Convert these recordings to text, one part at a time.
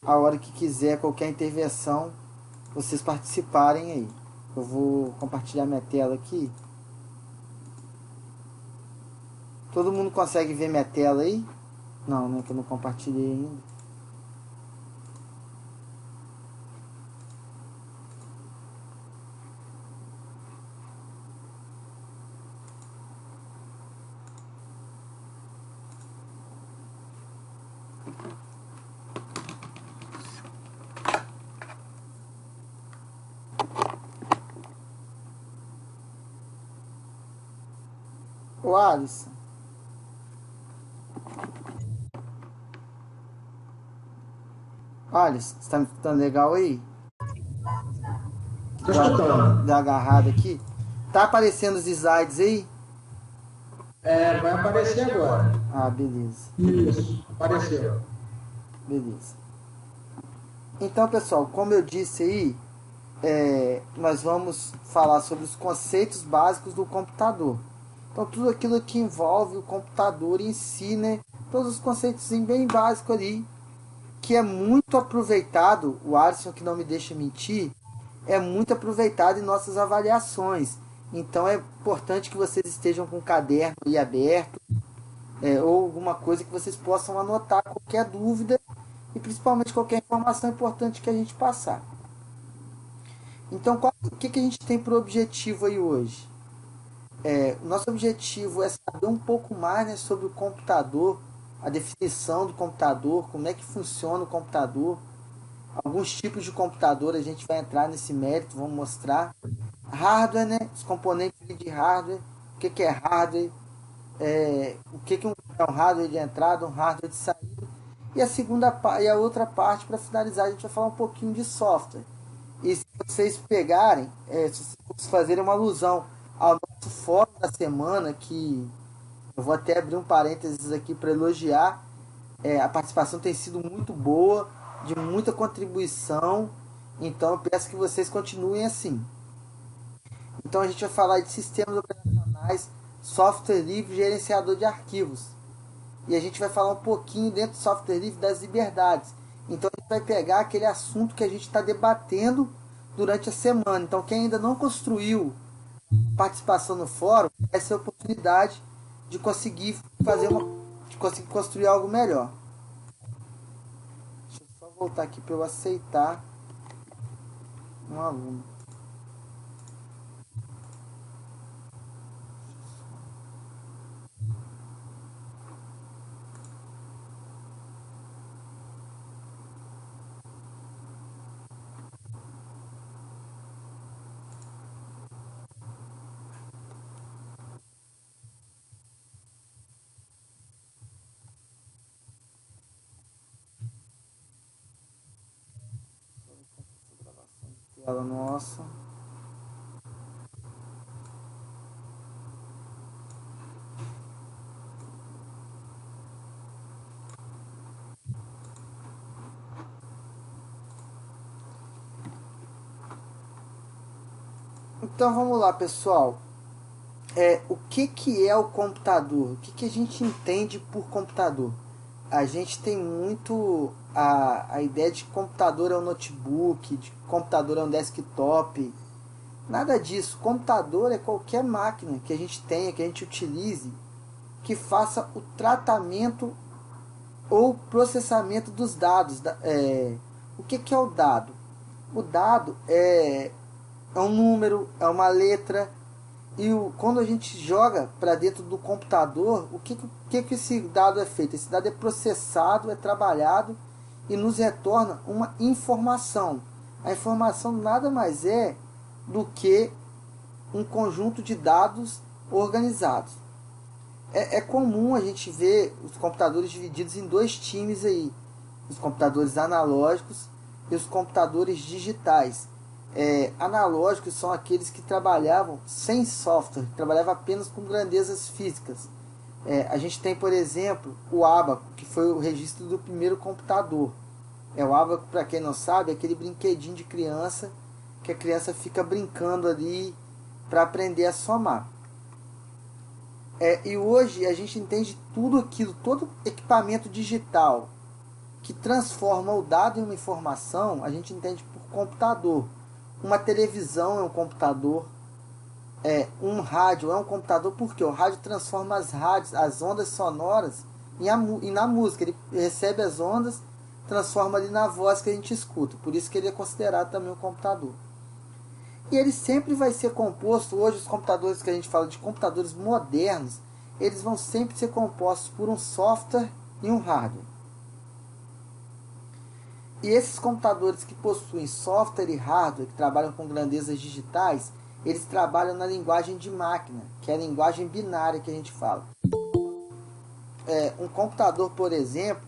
a hora que quiser, qualquer intervenção, vocês participarem aí. Eu vou compartilhar minha tela aqui. Todo mundo consegue ver minha tela aí? Não, né? Que eu não compartilhei ainda. Ô Alisson. Alisson, você tá me escutando legal aí? Tô escutando. Deu uma agarrada aqui. Tá aparecendo os slides aí? É, vai aparecer agora. Ah, beleza. Isso, apareceu. Beleza. Então, pessoal, como eu disse aí, nós vamos falar sobre os conceitos básicos do computador. Então, tudo aquilo que envolve o computador em si, né? Todos os conceitos bem básicos ali, que é muito aproveitado, o Alisson que não me deixa mentir, é muito aproveitado em nossas avaliações. Então, é importante que vocês estejam com o caderno aí aberto, ou alguma coisa que vocês possam anotar qualquer dúvida e principalmente qualquer informação importante que a gente passar. Então, o que a gente tem por objetivo aí hoje? O nosso objetivo é saber um pouco mais, né, sobre o computador, a definição do computador, como é que funciona o computador, alguns tipos de computador a gente vai entrar nesse mérito, vamos mostrar. Hardware, né, os componentes de hardware, o que é hardware, o que é um hardware de entrada, um hardware de saída. E a outra parte, para finalizar, a gente vai falar um pouquinho de software. E se vocês pegarem, se vocês fazerem uma alusão ao nosso fórum da semana, que eu vou até abrir um parênteses aqui para elogiar, a participação tem sido muito boa, de muita contribuição, então eu peço que vocês continuem assim. Então a gente vai falar de sistemas operacionais, software livre e gerenciador de arquivos. E a gente vai falar um pouquinho dentro do software livre das liberdades. Então a gente vai pegar aquele assunto que a gente está debatendo durante a semana. Então quem ainda não construiu participação no fórum, essa é a oportunidade de conseguir de conseguir construir algo melhor. Deixa eu só voltar aqui para eu aceitar um aluno. Tela nossa. Então vamos lá, pessoal. O que é o computador? O que a gente entende por computador? A gente tem muito a ideia de que computador é um notebook, de que computador é um desktop. Nada disso. Computador é qualquer máquina que a gente tenha, que a gente utilize, que faça o tratamento ou processamento dos dados. O que é o dado? O dado é um número, é uma letra. E quando a gente joga para dentro do computador, o que esse dado é feito? Esse dado é processado, é trabalhado e nos retorna uma informação. A informação nada mais é do que um conjunto de dados organizados. É comum a gente ver os computadores divididos em dois times aí, os computadores analógicos e os computadores digitais. Analógicos são aqueles que trabalhavam sem software, que trabalhavam apenas com grandezas físicas. A gente tem, por exemplo, o ábaco, que foi o registro do primeiro computador. O ábaco, para quem não sabe, é aquele brinquedinho de criança que a criança fica brincando ali para aprender a somar. E hoje a gente entende tudo aquilo, todo equipamento digital que transforma o dado em uma informação, a gente entende por computador. Uma televisão é um computador, um rádio é um computador, porque o rádio transforma as ondas sonoras na música. Ele recebe as ondas, transforma ali na voz que a gente escuta. Por isso que ele é considerado também um computador. E ele sempre vai ser composto, hoje os computadores que a gente fala de computadores modernos, eles vão sempre ser compostos por um software e um hardware. E esses computadores que possuem software e hardware, que trabalham com grandezas digitais, eles trabalham na linguagem de máquina, que é a linguagem binária que a gente fala. Um computador, por exemplo,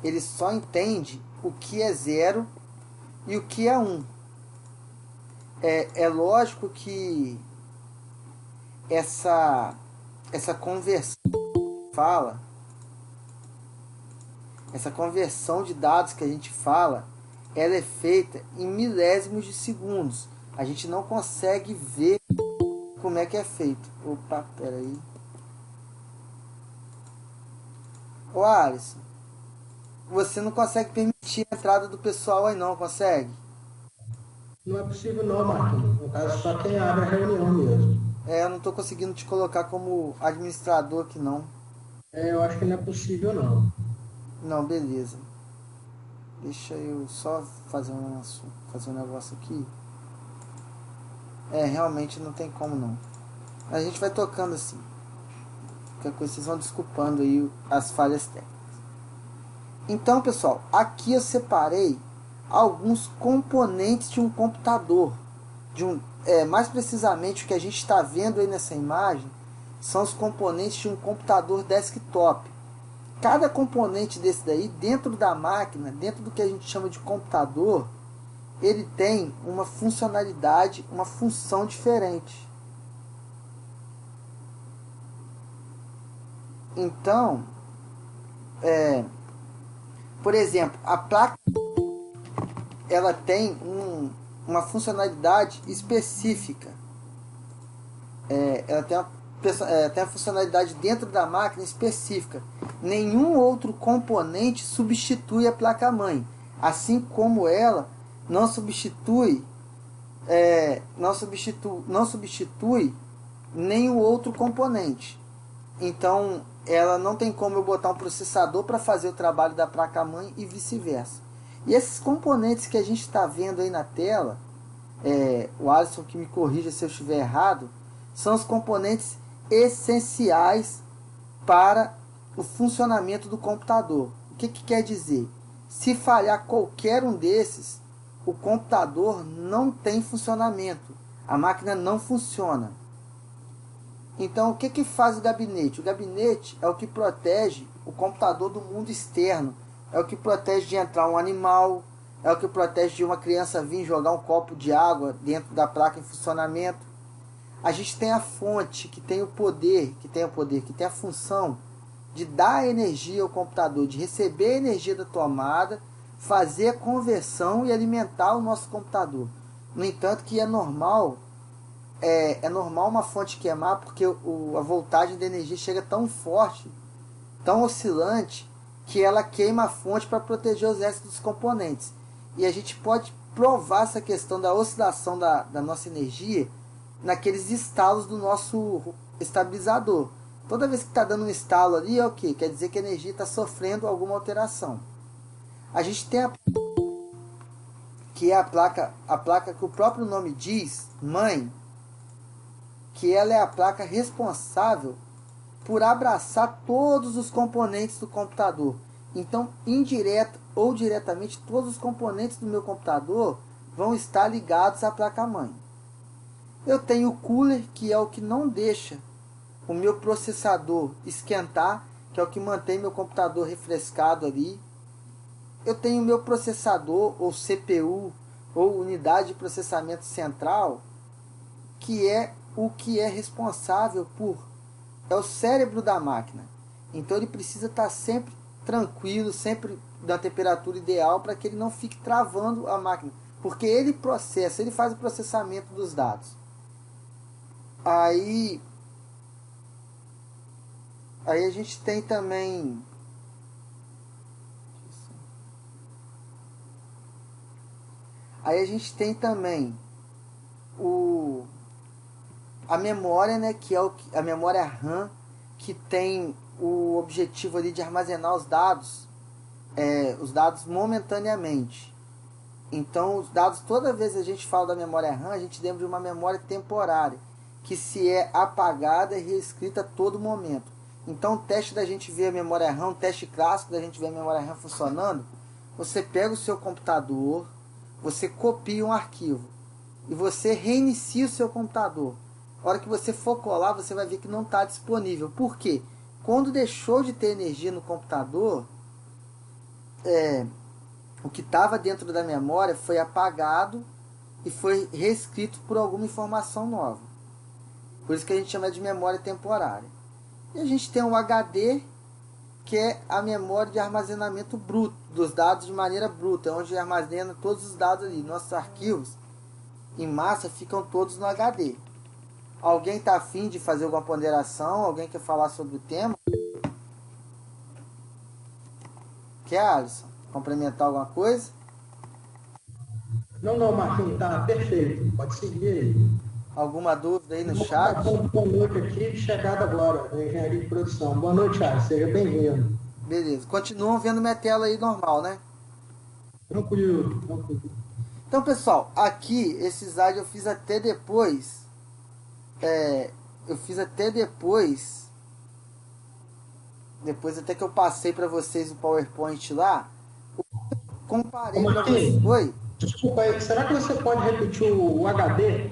ele só entende o que é 0 e o que é 1. É lógico que essa conversão fala, essa conversão de dados que a gente fala, ela é feita em milésimos de segundos. A gente não consegue ver como é que é feito. Opa, peraí. Ô Alisson, você não consegue permitir a entrada do pessoal aí não, consegue? Não é possível não, Marquinhos. No caso, só quem abre a reunião mesmo. Eu não estou conseguindo te colocar como administrador aqui não. Eu acho que não é possível não. Não, beleza. Deixa eu só fazer um negócio aqui. Realmente não tem como não. A gente vai tocando assim. Qualquer coisa vocês vão desculpando aí as falhas técnicas. Então, pessoal, aqui eu separei alguns componentes de um computador. Mais precisamente, o que a gente está vendo aí nessa imagem são os componentes de um computador desktop. Cada componente desse daí, dentro da máquina, dentro do que a gente chama de computador, ele tem uma funcionalidade, uma função diferente. Então, por exemplo, a placa ela tem uma funcionalidade específica. Ela tem a funcionalidade dentro da máquina específica. Nenhum outro componente substitui a placa-mãe. Assim como ela não substitui nenhum outro componente. Então, ela não tem como eu botar um processador para fazer o trabalho da placa-mãe e vice-versa. E esses componentes que a gente está vendo aí na tela, o Alisson que me corrija se eu estiver errado, são os componentes essenciais para o funcionamento do computador. O que quer dizer? Se falhar qualquer um desses, o computador não tem funcionamento. A máquina não funciona. Então, o que faz o gabinete? O gabinete é o que protege o computador do mundo externo. É o que protege de entrar um animal, é o que protege de uma criança vir jogar um copo de água dentro da placa em funcionamento. A gente tem a fonte, que tem a função de dar energia ao computador, de receber a energia da tomada, fazer a conversão e alimentar o nosso computador. No entanto, que é normal uma fonte queimar, porque a voltagem da energia chega tão forte, tão oscilante, que ela queima a fonte para proteger os restos dos componentes. E a gente pode provar essa questão da oscilação da nossa energia naqueles estalos do nosso estabilizador. Toda vez que está dando um estalo ali, é o que? Quer dizer que a energia está sofrendo alguma alteração. A gente tem que é a placa que o próprio nome diz, mãe, que ela é a placa responsável por abraçar todos os componentes do computador. Então, indireta ou diretamente, todos os componentes do meu computador vão estar ligados à placa-mãe. Eu tenho o cooler, que é o que não deixa o meu processador esquentar, que é o que mantém meu computador refrescado ali. Eu tenho o meu processador, ou CPU, ou unidade de processamento central, que é o que é responsável é o cérebro da máquina. Então ele precisa estar sempre tranquilo, sempre na temperatura ideal, para que ele não fique travando a máquina, porque ele faz o processamento dos dados. Aí a gente tem também Aí a gente tem também a memória, né, que é a memória RAM, que tem o objetivo ali de armazenar os dados momentaneamente. Então, os dados, toda vez que a gente fala da memória RAM, a gente lembra de uma memória temporária, que se é apagada e reescrita a todo momento. Então, o teste da gente ver a memória RAM, um teste clássico da gente ver a memória RAM funcionando, você pega o seu computador, você copia um arquivo e você reinicia o seu computador. A hora que você for colar, você vai ver que não está disponível. Por quê? Quando deixou de ter energia no computador, o que estava dentro da memória foi apagado e foi reescrito por alguma informação nova. Por isso que a gente chama de memória temporária. E a gente tem um HD, que é a memória de armazenamento bruto, dos dados de maneira bruta, onde armazena todos os dados ali. Nossos arquivos em massa ficam todos no HD. Alguém está afim de fazer alguma ponderação? Alguém quer falar sobre o tema? Quer, Alisson? Complementar alguma coisa? Não, Marquinhos, tá perfeito. Pode seguir aí. Alguma dúvida aí no chat? Boa noite aqui, chegada agora da Engenharia de Produção. Boa noite, Charles. Seja bem-vindo. Beleza. Continuam vendo minha tela aí normal, né? Tranquilo, tranquilo. Então, pessoal, aqui, esse slide eu fiz até depois. Depois até que eu passei para vocês o PowerPoint lá. Comparei para vocês. Oi? Desculpa aí, será que você pode repetir o HD?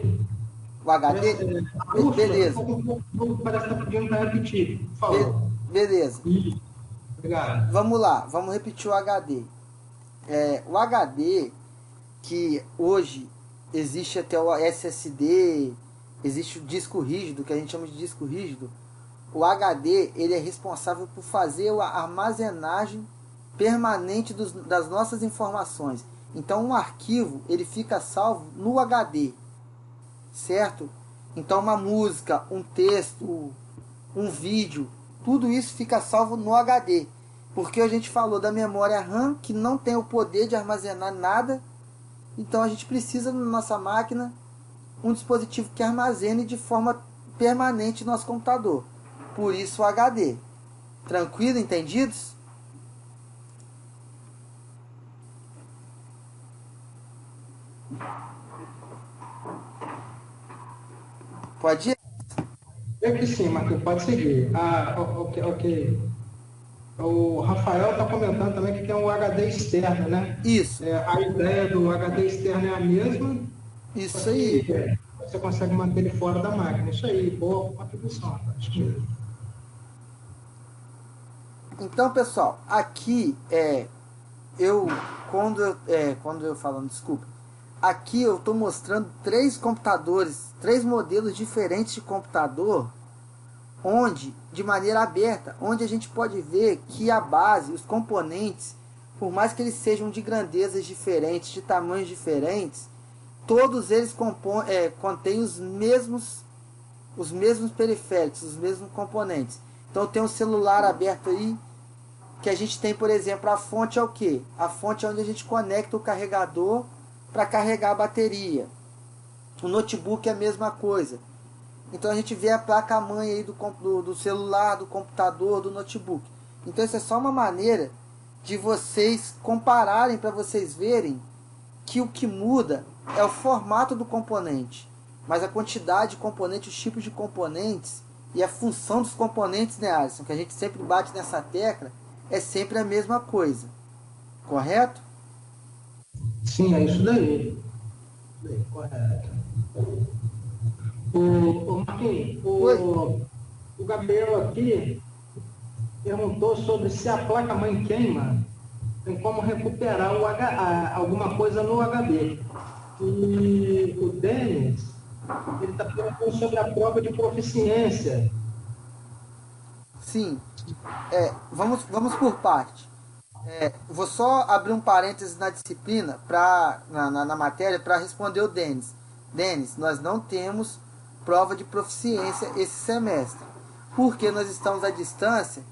O HD? Beleza. Parece que está pedindo para repetir. Por favor. Beleza. Isso. Obrigado. Vamos lá, vamos repetir o HD. O HD, que hoje existe até o SSD, existe o disco rígido, que a gente chama de disco rígido. O HD, ele é responsável por fazer a armazenagem permanente das nossas informações. Então, um arquivo, ele fica salvo no HD, certo? Então, uma música, um texto, um vídeo, tudo isso fica salvo no HD. Porque a gente falou da memória RAM, que não tem o poder de armazenar nada. Então, a gente precisa, na nossa máquina, um dispositivo que armazene de forma permanente nosso computador. Por isso o HD. Tranquilo, entendidos? Pode ir? É que sim, Marquinhos, pode seguir. Ok. O Rafael está comentando também que tem um HD externo, né? Isso. A ideia do HD externo é a mesma. Isso aí. Você consegue manter ele fora da máquina. Isso aí, boa contribuição. Acho mesmo. Então, pessoal, aqui quando eu falando, desculpa, aqui eu estou mostrando três modelos diferentes de computador, onde, de maneira aberta, onde a gente pode ver que a base, os componentes, por mais que eles sejam de grandezas diferentes, de tamanhos diferentes, todos eles contêm os mesmos periféricos, os mesmos componentes. Então tem um celular aberto aí, que a gente tem, por exemplo, a fonte é o quê? A fonte é onde a gente conecta o carregador para carregar a bateria. O notebook é a mesma coisa. Então a gente vê a placa-mãe aí do celular, do computador, do notebook. Então isso é só uma maneira de vocês compararem, para vocês verem que o que muda é o formato do componente. Mas a quantidade de componentes, os tipos de componentes e a função dos componentes, né, Alisson? Que a gente sempre bate nessa tecla, é sempre a mesma coisa. Correto? Sim, é isso daí. Correto. O Marquinhos, o Gabriel aqui perguntou sobre se a placa-mãe queima, tem como recuperar alguma coisa no HD. E o Denis, ele está perguntando sobre a prova de proficiência. Sim. Vamos por parte. Vou só abrir um parênteses na disciplina, na matéria, para responder o Denis. Denis, nós não temos prova de proficiência esse semestre, porque nós estamos à distância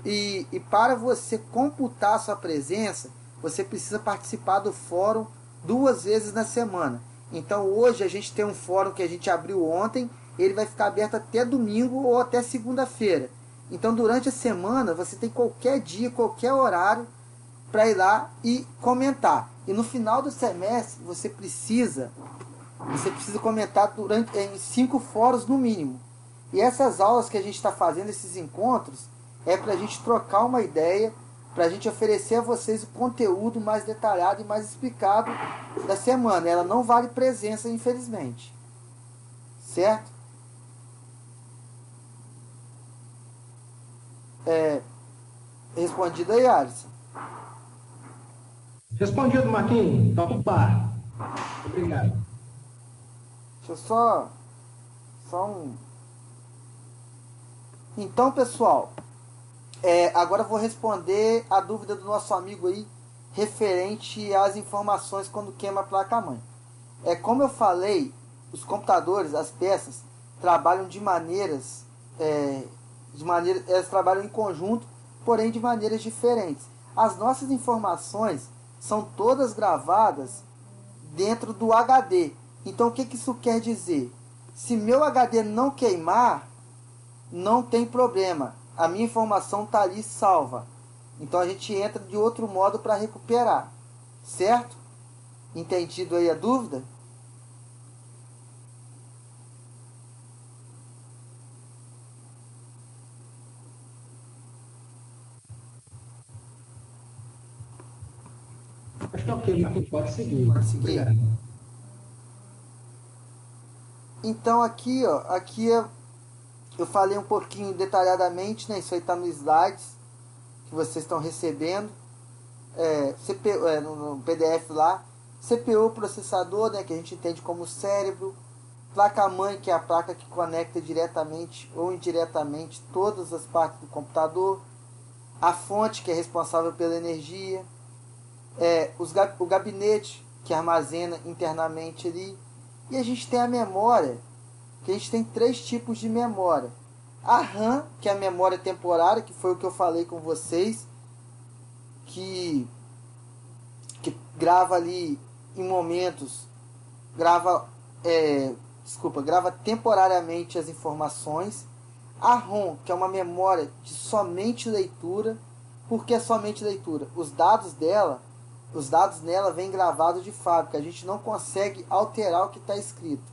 e para você computar a sua presença, você precisa participar do fórum 2 vezes na semana. Então hoje a gente tem um fórum que a gente abriu ontem, ele vai ficar aberto até domingo ou até segunda-feira. Então durante a semana você tem qualquer dia, qualquer horário para ir lá e comentar. E no final do semestre você precisa comentar em 5 fóruns no mínimo. E essas aulas que a gente está fazendo, esses encontros, é para a gente trocar uma ideia, para a gente oferecer a vocês o conteúdo mais detalhado e mais explicado da semana. Ela não vale presença, infelizmente. Certo? Respondido aí, Alisson? Respondido, Marquinhos. Opa. Obrigado. Deixa eu só um... Então, pessoal, agora eu vou responder a dúvida do nosso amigo aí, referente às informações quando queima a placa-mãe. Como eu falei, os computadores, as peças, trabalham elas trabalham em conjunto, porém de maneiras diferentes. As nossas informações são todas gravadas dentro do HD. Então, o que isso quer dizer? Se meu HD não queimar, não tem problema. A minha informação está ali salva. Então, a gente entra de outro modo para recuperar. Certo? Entendido aí a dúvida? Acho que é ok, Marquinhos. Pode seguir. Obrigado. Então, aqui eu falei um pouquinho detalhadamente, né? Isso aí está nos slides que vocês estão recebendo. CPU, no PDF lá. CPU, processador, né? Que a gente entende como cérebro. Placa-mãe, que é a placa que conecta diretamente ou indiretamente todas as partes do computador. A fonte, que é responsável pela energia. O gabinete, que armazena internamente ali. E a gente tem a memória, que a gente tem 3 tipos de memória. A RAM, que é a memória temporária, que foi o que eu falei com vocês, que grava ali em momentos, grava temporariamente as informações. A ROM, que é uma memória de somente leitura. Por que somente leitura? Os dados nela vêm gravados de fábrica. A gente não consegue alterar o que está escrito.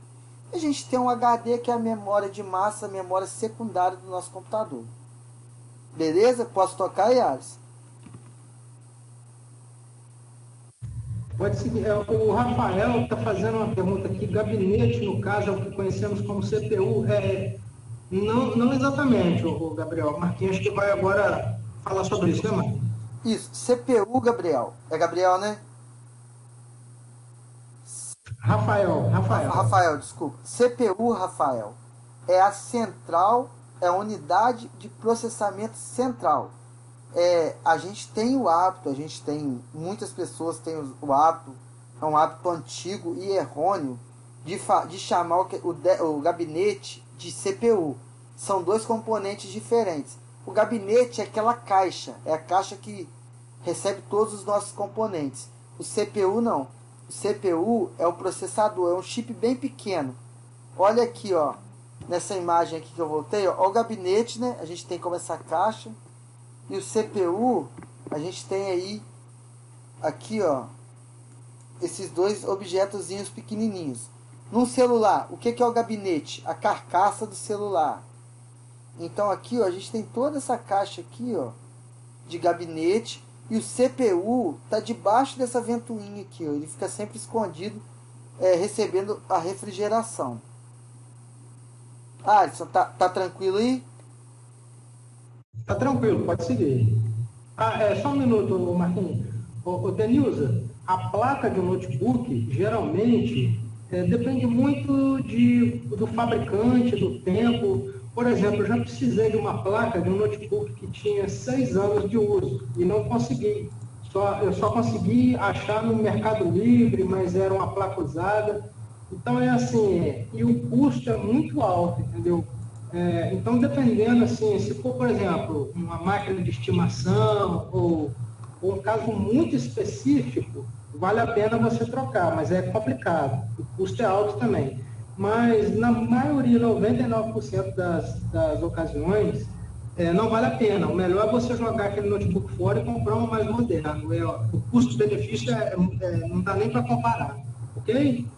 A gente tem um HD, que é a memória de massa, a memória secundária do nosso computador. Beleza? Posso tocar, Yaris? Pode seguir. O Rafael está fazendo uma pergunta aqui. Gabinete, no caso, é o que conhecemos como CPU. Não exatamente, o Gabriel. Marquinhos, acho que vai agora falar sobre isso, né, Marquinhos? Isso, CPU, Gabriel. É Gabriel, né? Rafael, desculpa. CPU, Rafael, é a central, é a unidade de processamento central. A gente tem o hábito, muitas pessoas têm o hábito, é um hábito antigo e errôneo, de chamar o gabinete de CPU. São 2 componentes diferentes. O gabinete é aquela caixa, é a caixa que recebe todos os nossos componentes. O CPU não. O CPU é um processador, é um chip bem pequeno. Olha aqui, ó, nessa imagem aqui que eu voltei, ó, o gabinete, né? A gente tem como essa caixa. E o CPU, a gente tem aí, aqui, ó, esses 2 objetozinhos pequenininhos. Num celular, o que é o gabinete? A carcaça do celular. Então aqui, ó, a gente tem toda essa caixa aqui, ó, de gabinete. E o CPU está debaixo dessa ventoinha aqui, ó. Ele fica sempre escondido, recebendo a refrigeração. Alisson, tá tranquilo aí? Tá tranquilo, pode seguir. Só um minuto, Marquinhos. Denilza, a placa de um notebook, geralmente, depende muito do fabricante, do tempo. Por exemplo, eu já precisei de uma placa de um notebook que tinha 6 anos de uso e não consegui. Eu só consegui achar no Mercado Livre, mas era uma placa usada. Então é assim, e o custo é muito alto, entendeu? Então, dependendo, assim, se for, por exemplo, uma máquina de estimação ou um caso muito específico, vale a pena você trocar, mas é complicado. O custo é alto também. Mas na maioria, 99% das ocasiões, não vale a pena. O melhor é você jogar aquele notebook fora e comprar um mais moderno. O custo-benefício não dá nem para comparar. Ok?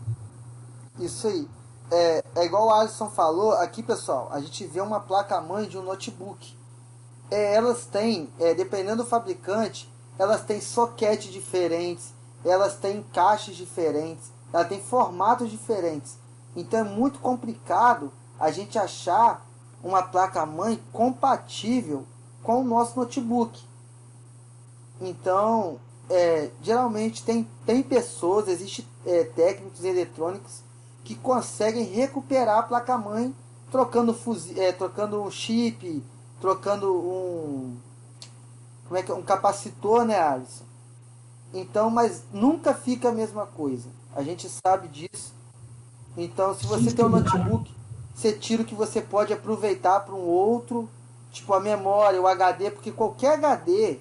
Isso aí. É igual o Alisson falou, aqui pessoal, a gente vê uma placa-mãe de um notebook. Elas têm, dependendo do fabricante, elas têm soquetes diferentes, elas têm caixas diferentes, elas têm formatos diferentes. Então é muito complicado a gente achar uma placa-mãe compatível com o nosso notebook. Então, geralmente tem pessoas, existem técnicos eletrônicos que conseguem recuperar a placa-mãe trocando um chip, trocando um capacitor, né, Alisson? Então, mas nunca fica a mesma coisa. A gente sabe disso. Então, se Sim, você tem um sim. notebook, você tira o que você pode aproveitar para um outro, tipo a memória, o HD, porque qualquer HD,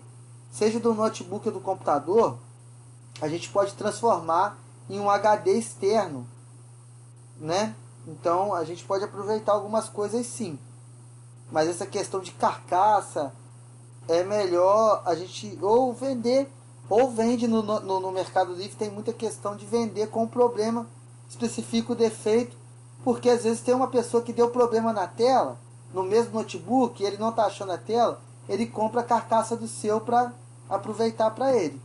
seja do notebook ou do computador, a gente pode transformar em um HD externo, né? Então, a gente pode aproveitar algumas coisas sim. Mas essa questão de carcaça, é melhor a gente ou vender, ou vende no Mercado Livre. Tem muita questão de vender com problema, especifica o defeito, porque às vezes tem uma pessoa que deu problema na tela, no mesmo notebook, e ele não está achando a tela, ele compra a carcaça do seu para aproveitar para ele.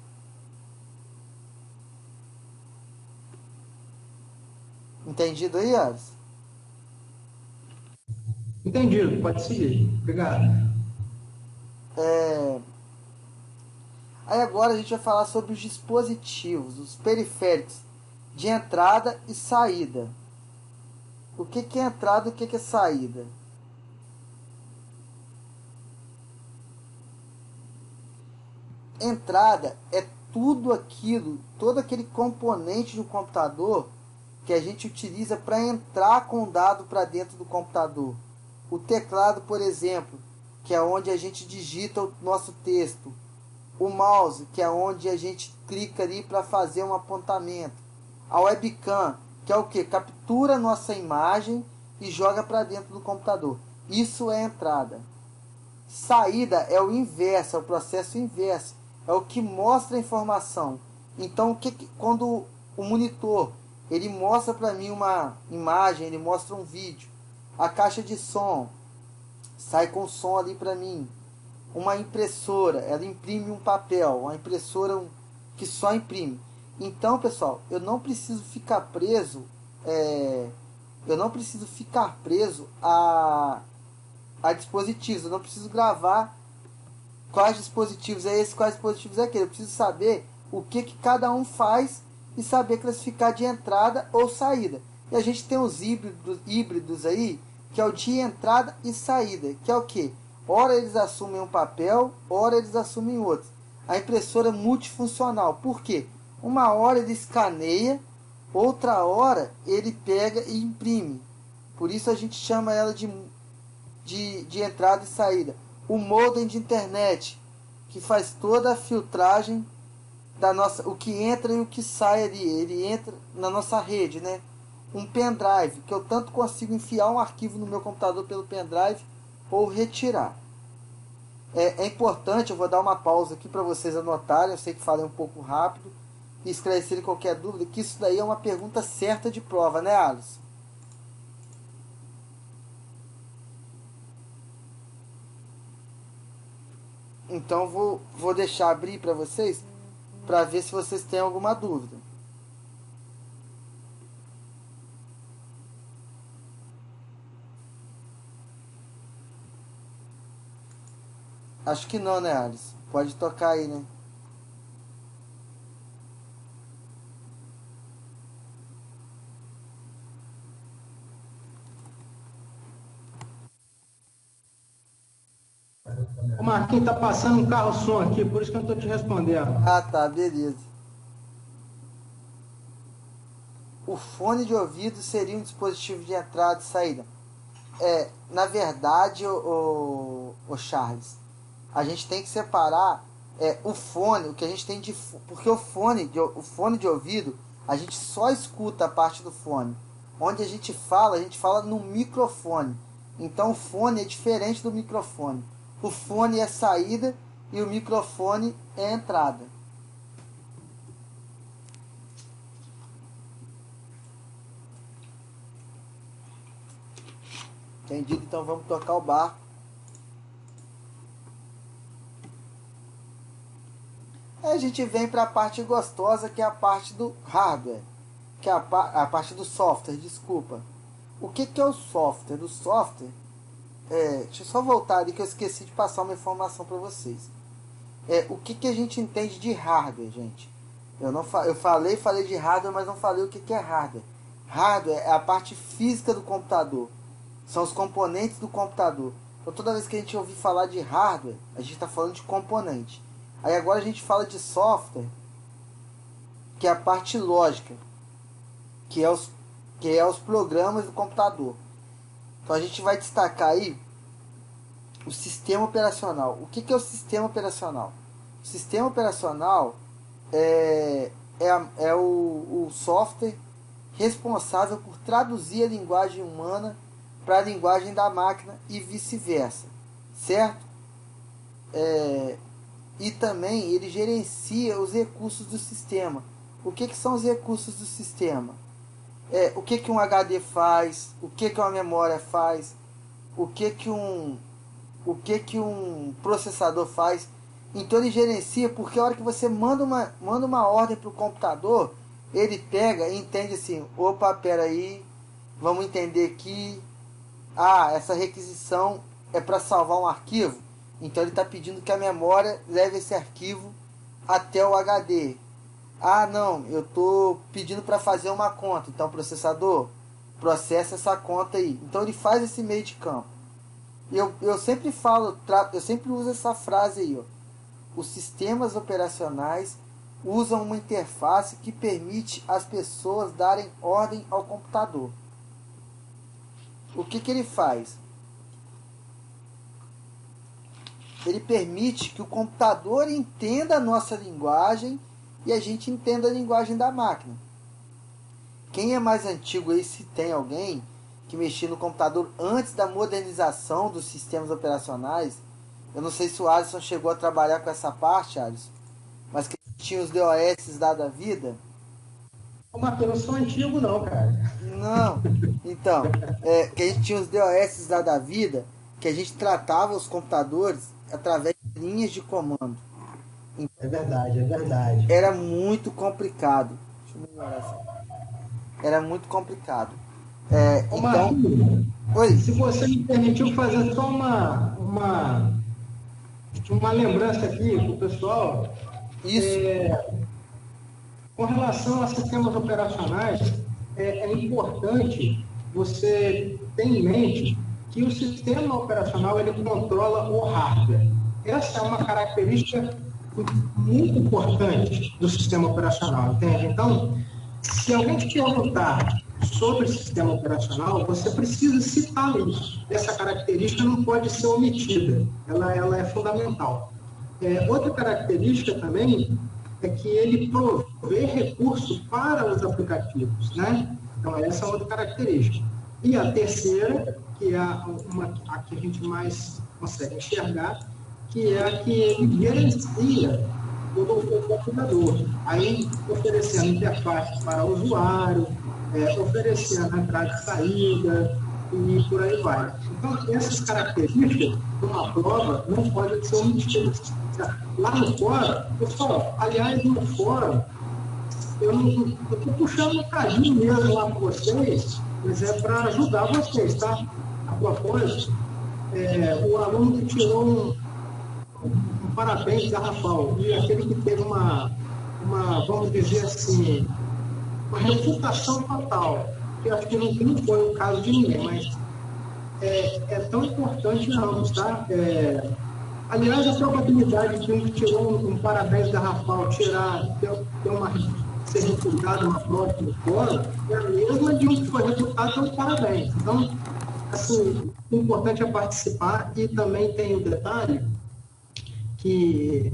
Entendido aí, Alisson? Entendido, pode seguir. Obrigado. É... Aí agora a gente vai falar sobre os dispositivos, os periféricos de entrada e saída. O que é entrada e o que é saída? Entrada é tudo aquilo, todo aquele componente do computador que a gente utiliza para entrar com o dado para dentro do computador. O teclado, por exemplo, que é onde a gente digita o nosso texto. O mouse, que é onde a gente clica ali para fazer um apontamento. A webcam, que é o que? Captura nossa imagem e joga para dentro do computador. Isso é entrada. Saída é o inverso, é o processo inverso, é o que mostra a informação. Então, quando o monitor ele mostra para mim uma imagem, ele mostra um vídeo, a caixa de som sai com som ali para mim, uma impressora, ela imprime um papel, uma impressora que só imprime. Então, pessoal, é, eu não preciso ficar preso a dispositivos. Eu não preciso gravar quais dispositivos é esse, quais dispositivos é aquele. Eu preciso saber o que cada um faz e saber classificar de entrada ou saída. E a gente tem os híbridos aí, que é o de entrada e saída, que é o que? Ora eles assumem um papel, ora eles assumem outro. A impressora multifuncional. Por quê? Uma hora ele escaneia, outra hora ele pega e imprime. Por isso a gente chama ela de entrada e saída. O modem de internet, que faz toda a filtragem da nossa, o que entra e o que sai ali, ele entra na nossa rede, né? Um pendrive, que eu tanto consigo enfiar um arquivo no meu computador pelo pendrive ou retirar. É importante, eu vou dar uma pausa aqui para vocês anotarem, eu sei que falei um pouco rápido, e esclarecerem qualquer dúvida, que isso daí é uma pergunta certa de prova, né, Alice? Então vou deixar abrir para vocês, para ver se vocês têm alguma dúvida. Acho que não, né, Alice? Pode tocar aí, né? O Marquinhos tá passando um carro-som aqui, por isso que eu estou te respondendo. Ah, tá, beleza. O fone de ouvido seria um dispositivo de entrada e saída. Na verdade, o Charles, a gente tem que separar o fone, o que a gente tem de... Porque o fone de ouvido, a gente só escuta a parte do fone. Onde a gente fala no microfone. Então o fone é diferente do microfone. O fone é a saída e o microfone é a entrada. Entendido? Então vamos tocar o barco. Aí a gente vem para a parte gostosa, que é a parte do hardware, que é a parte do software, desculpa. O que é o software? O software, deixa eu só voltar ali que eu esqueci de passar uma informação para vocês. O que a gente entende de hardware, gente? Eu falei de hardware, mas não falei o que é hardware. Hardware é a parte física do computador. São os componentes do computador. Então toda vez que a gente ouvir falar de hardware, a gente está falando de componente. Aí agora a gente fala de software, que é a parte lógica, que é os programas do computador. Então a gente vai destacar aí o sistema operacional. O que é o sistema operacional? O sistema operacional é o software responsável por traduzir a linguagem humana para a linguagem da máquina e vice-versa, certo? E também ele gerencia os recursos do sistema. O que são os recursos do sistema? O que um HD faz, o que uma memória faz, o que um processador faz. Então ele gerencia, porque a hora que você manda uma ordem para o computador, ele pega e entende assim, opa, peraí, vamos entender aqui, essa requisição é para salvar um arquivo, então ele está pedindo que a memória leve esse arquivo até o HD. Não, eu estou pedindo para fazer uma conta, então o processador processa essa conta aí. Então ele faz esse meio de campo. Eu sempre eu sempre uso essa frase aí, ó. Os sistemas operacionais usam uma interface que permite às pessoas darem ordem ao computador. O que ele faz? Ele permite que o computador entenda a nossa linguagem e a gente entenda a linguagem da máquina. Quem é mais antigo aí, se tem alguém que mexia no computador antes da modernização dos sistemas operacionais, eu não sei se o Alisson chegou a trabalhar com essa parte, Alisson, mas que tinha os DOS da vida. Ô, Matheus, eu não sou antigo não, cara. Não, então, que a gente tinha os DOS da vida, que a gente tratava os computadores através de linhas de comando. Então, é verdade. Era muito complicado. Deixa eu melhorar assim. Era muito complicado. Ô, então, Marquinhos, oi. Se você me permitiu fazer só uma lembrança aqui para o pessoal. Isso. Com relação a sistemas operacionais, é importante você ter em mente que o sistema operacional ele controla o hardware. Essa é uma característica muito importante do sistema operacional, entende? Então, se alguém te perguntar sobre sistema operacional, você precisa citar isso. Essa característica não pode ser omitida, ela é fundamental. Outra característica também é que ele provê recurso para os aplicativos, né? Então, essa é outra característica. E a terceira, que é a que a gente mais consegue enxergar, que é a que ele gerencia o computador, aí oferecendo interface para o usuário, oferecendo entrada e saída, e por aí vai. Então, essas características de uma prova não podem ser omitidas. Lá no fórum, pessoal, aliás, no fórum, eu estou puxando um cadinho mesmo lá com vocês, mas é para ajudar vocês, tá? A propósito, o aluno que tirou um parabéns garrafal, e aquele que teve uma, vamos dizer assim, uma reputação total, que eu acho que não foi o caso de ninguém, mas é tão importante não, tá? Aliás, a probabilidade de um que tirou um parabéns garrafal ser reputado uma prova no fórum é a mesma de um que foi reputado um parabéns. Então, assim, o importante é participar, e também tem o detalhe que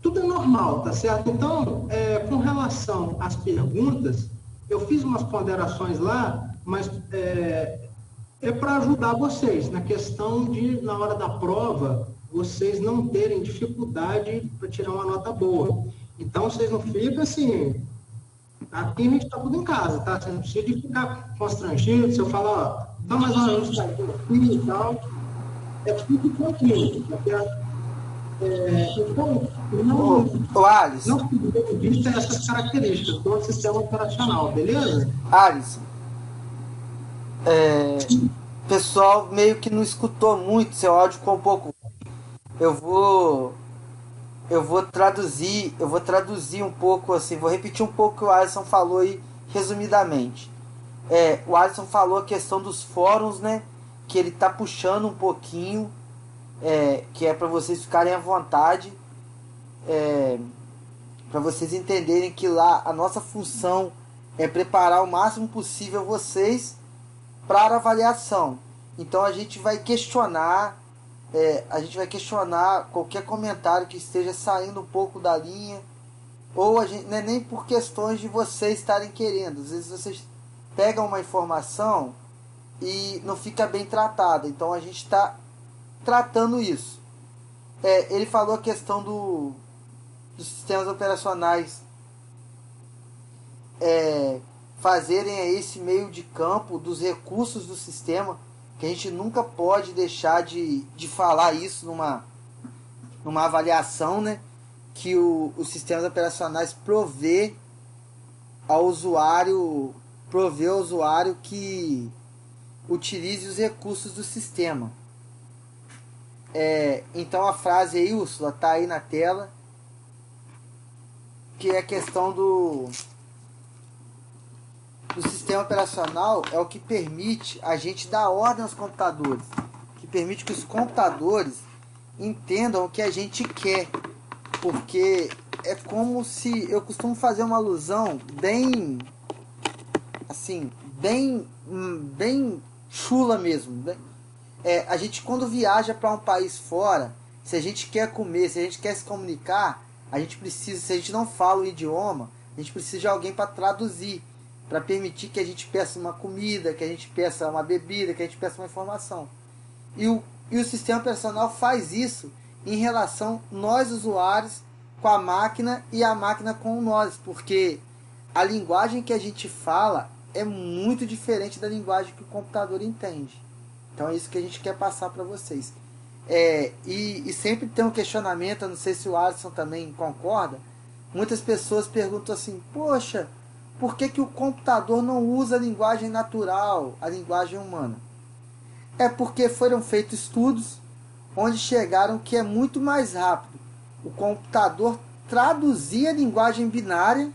tudo é normal, tá certo? Então, com relação às perguntas, eu fiz umas ponderações lá, mas é para ajudar vocês na questão de, na hora da prova, vocês não terem dificuldade para tirar uma nota boa. Então, vocês não ficam assim. Aqui a gente está tudo em casa, tá? Você não precisa de ficar constrangido. Se eu falar, ó, dá mais uma luz aqui e tal, é tudo tranquilo. Tá certo? Então, Ô Alisson, não se deve vista essas características do sistema operacional, beleza? Alisson, o pessoal meio que não escutou muito, seu áudio ficou um pouco. Eu vou eu vou traduzir um pouco assim, vou repetir um pouco o que o Alisson falou aí resumidamente. O Alisson falou a questão dos fóruns, né? Que ele tá puxando um pouquinho, que é para vocês ficarem à vontade, para vocês entenderem que lá a nossa função é preparar o máximo possível vocês para a avaliação. Então a gente vai questionar qualquer comentário que esteja saindo um pouco da linha, ou a gente, não é nem por questões de vocês estarem querendo. Às vezes vocês pegam uma informação e não fica bem tratada. Então a gente está tratando isso. Ele falou a questão dos sistemas operacionais fazerem esse meio de campo dos recursos do sistema, que a gente nunca pode deixar de falar isso numa avaliação, né? Que os sistemas operacionais provê ao usuário que utilize os recursos do sistema. Então a frase aí, Úrsula, está aí na tela, que é a questão do sistema operacional é o que permite a gente dar ordem aos computadores, que permite que os computadores entendam o que a gente quer, porque é como se, eu costumo fazer uma alusão bem assim, bem chula mesmo. A gente quando viaja para um país fora, se a gente quer comer, se a gente quer se comunicar, a gente precisa, se a gente não fala o idioma, a gente precisa de alguém para traduzir, para permitir que a gente peça uma comida, que a gente peça uma bebida, que a gente peça uma informação. E o sistema operacional faz isso em relação nós usuários com a máquina e a máquina com nós, porque a linguagem que a gente fala é muito diferente da linguagem que o computador entende. Então é isso que a gente quer passar para vocês. E sempre tem um questionamento, eu não sei se o Alisson também concorda, muitas pessoas perguntam assim, poxa, por que o computador não usa a linguagem natural, a linguagem humana? É porque foram feitos estudos onde chegaram que é muito mais rápido o computador traduzir a linguagem binária,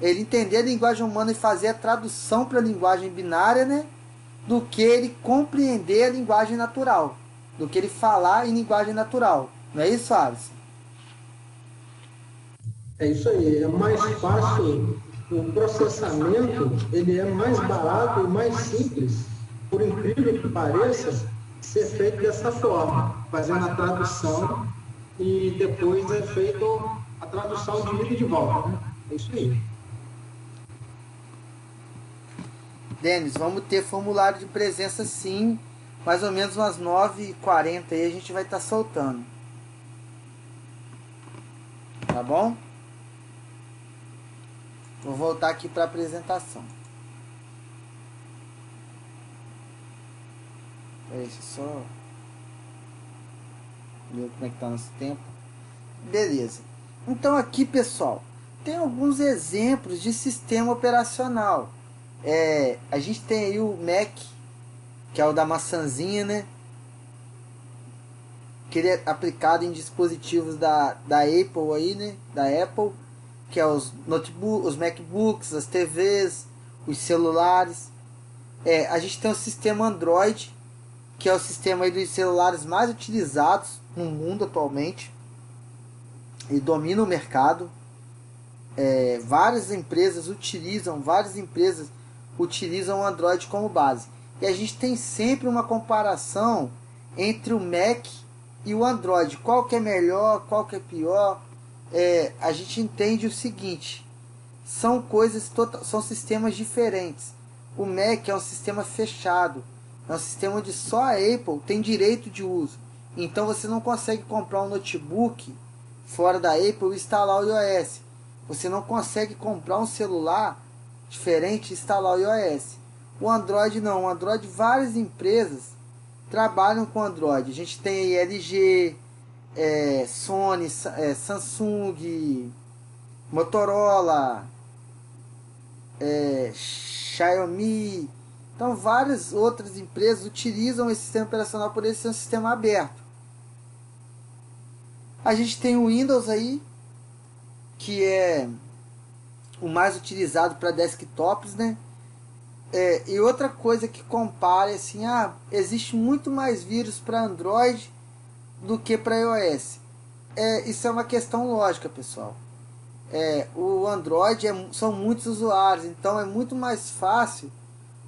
ele entender a linguagem humana e fazer a tradução para a linguagem binária, né, do que ele compreender a linguagem natural, do que ele falar em linguagem natural. Não é isso, Alisson? É isso aí, é mais fácil, o processamento ele é mais barato e mais simples, por incrível que pareça, ser feito dessa forma, fazendo a tradução e depois é feito a tradução de ida e de volta, né? É isso aí. Denis, vamos ter formulário de presença sim, mais ou menos umas 9h40 aí a gente vai estar soltando. Tá bom? Vou voltar aqui para a apresentação. Deixa eu só ver como é que tá nosso tempo. Beleza. Então aqui, pessoal, tem alguns exemplos de sistema operacional. A gente tem aí o Mac, que é o da maçãzinha, né? Que ele é aplicado em dispositivos da Apple aí, né? Da Apple, que é os notebooks, os MacBooks, as TVs, os celulares. A gente tem o sistema Android, que é o sistema aí dos celulares mais utilizados no mundo atualmente. Ele domina o mercado. Várias empresas utilizam o Android como base. E a gente tem sempre uma comparação entre o Mac e o Android. Qual que é melhor, qual que é pior. a gente entende o seguinte: são são sistemas diferentes. O Mac é um sistema fechado, é um sistema onde só a Apple tem direito de uso. Então você não consegue comprar um notebook fora da Apple e instalar o iOS. Você não consegue comprar um celular diferente e instalar o iOS. O Android não. O Android, várias empresas trabalham com Android. A gente tem aí LG, Sony, Samsung, Motorola, Xiaomi. Então várias outras empresas utilizam esse sistema operacional por ele ser um sistema aberto. A gente tem o Windows aí, que é o mais utilizado para desktops, né? E outra coisa que compara assim, existe muito mais vírus para Android do que para iOS. Isso é uma questão lógica, pessoal. O Android são muitos usuários, então é muito mais fácil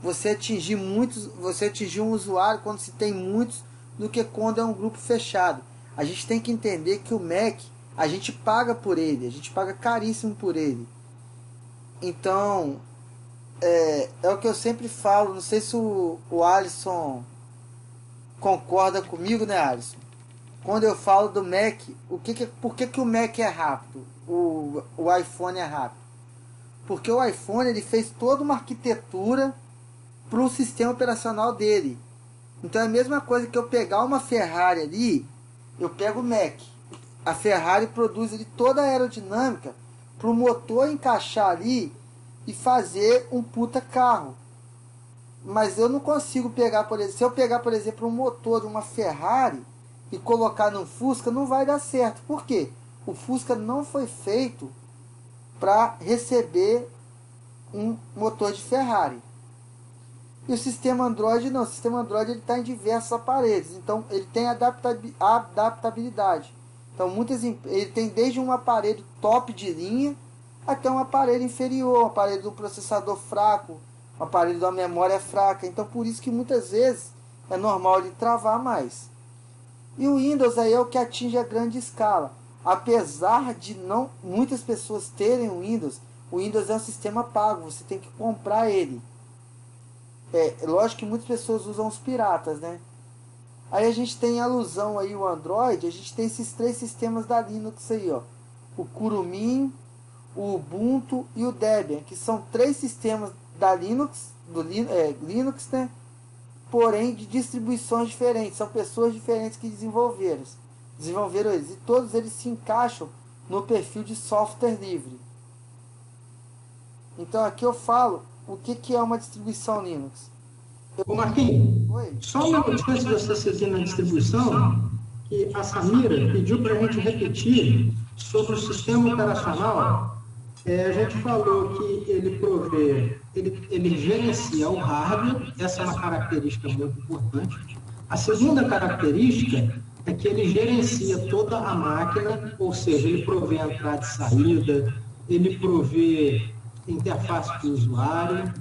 você atingir um usuário quando se tem muitos do que quando é um grupo fechado. A gente tem que entender que o Mac, a gente paga por ele, a gente paga caríssimo por ele. Então, é o que eu sempre falo, não sei se o Alisson concorda comigo, né, Alisson? Quando eu falo do Mac, por que o Mac é rápido? O iPhone é rápido? Porque o iPhone ele fez toda uma arquitetura para o sistema operacional dele. Então é a mesma coisa que eu pegar uma Ferrari ali, eu pego o Mac. A Ferrari produz ali toda a aerodinâmica para o motor encaixar ali e fazer um puta carro. Mas eu não consigo pegar, por exemplo, se eu pegar, por exemplo, um motor de uma Ferrari e colocar no Fusca, não vai dar certo. Por quê? O Fusca não foi feito para receber um motor de Ferrari. E o sistema Android não. O sistema Android está em diversos aparelhos. Então ele tem adaptabilidade. Então ele tem desde um aparelho top de linha até um aparelho inferior, um aparelho do processador fraco, um aparelho da memória fraca. Então por isso que muitas vezes é normal ele travar mais. E o Windows aí é o que atinge a grande escala. Apesar de não muitas pessoas terem o Windows é um sistema pago, você tem que comprar ele. Lógico que muitas pessoas usam os piratas, né? Aí a gente tem alusão aí o Android, a gente tem esses 3 sistemas da Linux aí, ó. O Kurumin, o Ubuntu e o Debian, que são 3 sistemas da Linux, Linux, né? Porém de distribuições diferentes, são pessoas diferentes que desenvolveram eles, e todos eles se encaixam no perfil de software livre. Então aqui eu falo o que é uma distribuição Linux. Ô Marquinhos, Oi? só uma notícia antes de você seguir na distribuição, que a Samira pediu para a gente repetir sobre o sistema operacional. A gente falou que ele gerencia o hardware, essa é uma característica muito importante. A segunda característica é que ele gerencia toda a máquina, ou seja, ele provê entrada e saída, ele provê interface do usuário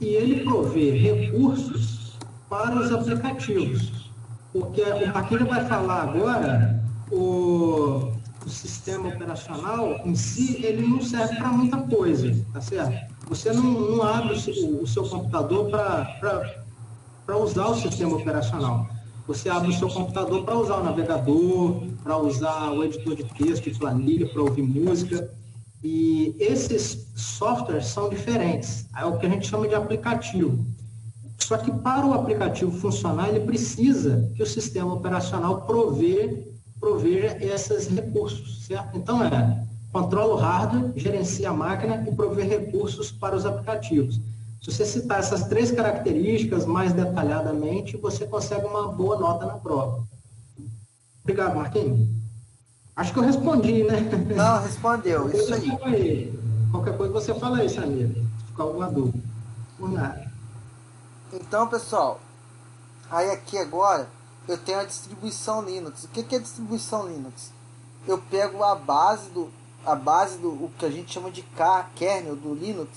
e ele provê recursos para os aplicativos. Porque o Marquinhos vai falar agora, o sistema operacional em si, ele não serve para muita coisa, tá certo? Você não abre o seu computador para usar o sistema operacional. Você abre o seu computador para usar o navegador, para usar o editor de texto e planilha, para ouvir música. E esses softwares são diferentes. É o que a gente chama de aplicativo. Só que para o aplicativo funcionar, ele precisa que o sistema operacional proveja esses recursos, certo? Então controla o hardware, gerencia a máquina e provê recursos para os aplicativos. Se você citar essas 3 características mais detalhadamente, você consegue uma boa nota na prova. Obrigado, Marquinhos. Acho que eu respondi, né? Não, respondeu, isso aí. Qualquer coisa você fala aí, Samir. Se ficar alguma dúvida. Por nada. Então, pessoal, aí aqui agora eu tenho a distribuição Linux. O que é distribuição Linux? Eu pego a base do o que a gente chama de kernel do Linux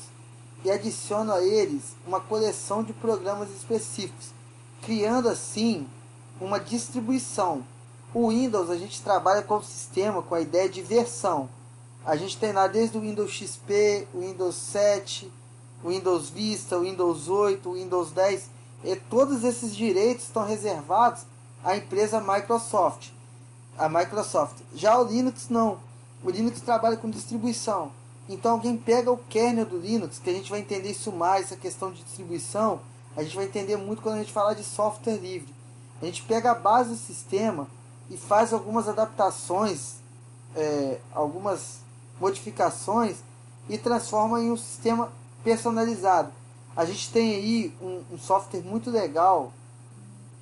e adiciono a eles uma coleção de programas específicos, criando assim uma distribuição. O Windows a gente trabalha com o sistema com a ideia de versão. A gente tem lá desde o Windows XP, o Windows 7, o Windows Vista, o Windows 8, o Windows 10. E todos esses direitos estão reservados à empresa Microsoft. A Microsoft. Já o Linux não. O Linux trabalha com distribuição. Então alguém pega o kernel do Linux, que a gente vai entender isso mais, essa questão de distribuição, a gente vai entender muito quando a gente falar de software livre. A gente pega a base do sistema e faz algumas adaptações, algumas modificações e transforma em um sistema personalizado. A gente tem aí um software muito legal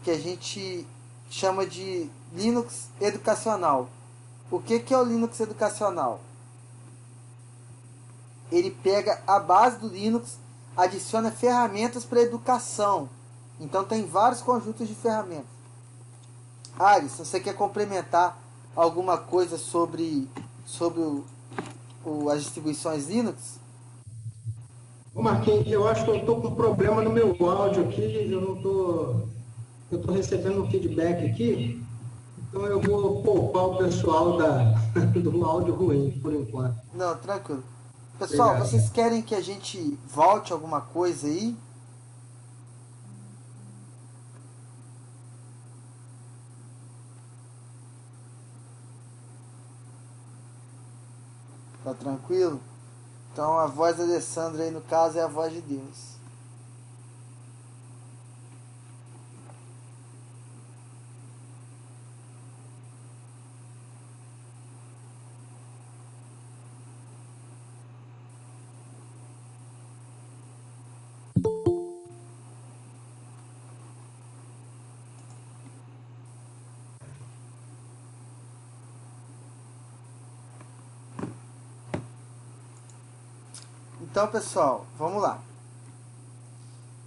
que a gente chama de Linux educacional. O que é o Linux educacional? Ele pega a base do Linux, adiciona ferramentas para educação. Então tem vários conjuntos de ferramentas. Ares, se você quer complementar alguma coisa sobre as distribuições Linux? Ô Marquinhos, eu acho que eu estou com um problema no meu áudio aqui, eu estou recebendo um feedback aqui, então eu vou poupar o pessoal do áudio ruim, por enquanto. Não, tranquilo. Pessoal, obrigado. Vocês querem que a gente volte alguma coisa aí? Tá tranquilo? Então a voz da Alessandra aí no caso é a voz de Deus. Então, pessoal, vamos lá.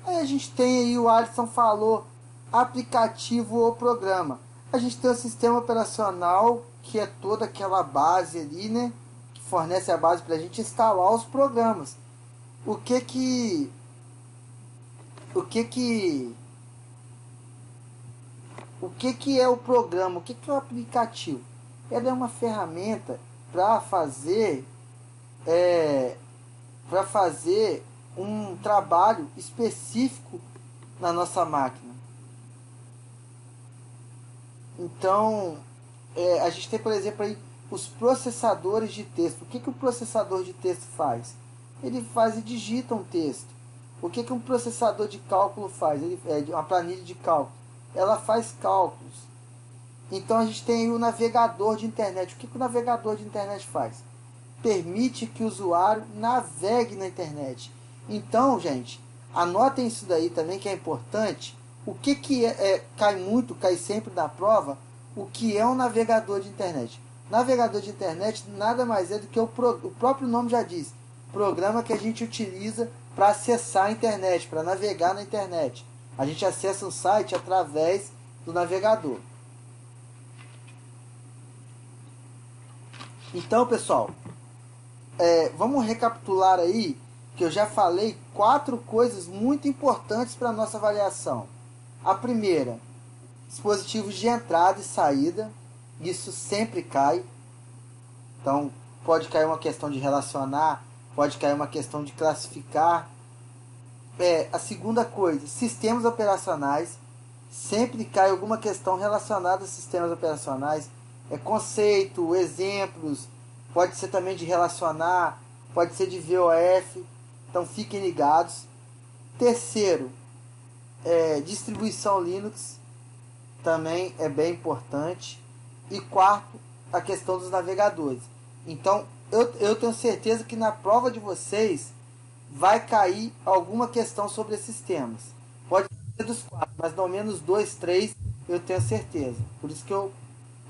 Aí a gente tem aí, o Alisson falou, aplicativo ou programa. A gente tem o sistema operacional, que é toda aquela base ali, né? Que fornece a base para a gente instalar os programas. O que é o programa? O que é o aplicativo? Ela é uma ferramenta para fazer um trabalho específico na nossa máquina. Então, a gente tem, por exemplo, aí os processadores de texto. O que o processador de texto faz? Ele faz e digita um texto. O que um processador de cálculo faz? Uma planilha de cálculo. Ela faz cálculos. Então a gente tem aí o navegador de internet. O que o navegador de internet faz? Permite que o usuário navegue na internet. Então, gente, anotem isso daí também, que é importante. O que cai sempre na prova, o que é um navegador de internet? Navegador de internet nada mais é do que o próprio nome já diz, programa que a gente utiliza para acessar a internet, para navegar na internet. A gente acessa um site através do navegador. Então, pessoal, vamos recapitular aí, que eu já falei 4 coisas muito importantes para a nossa avaliação. A primeira, dispositivos de entrada e saída. Isso sempre cai. Então, pode cair uma questão de relacionar, pode cair uma questão de classificar. A segunda coisa, sistemas operacionais. Sempre cai alguma questão relacionada a sistemas operacionais. Conceito, exemplos, pode ser também de relacionar, pode ser de VOF. Então, fiquem ligados. Terceiro, distribuição Linux. Também é bem importante. E quarto, a questão dos navegadores. Então, eu tenho certeza que na prova de vocês vai cair alguma questão sobre esses temas. Pode ser dos 4, mas não menos 2, 3, eu tenho certeza. Por isso que eu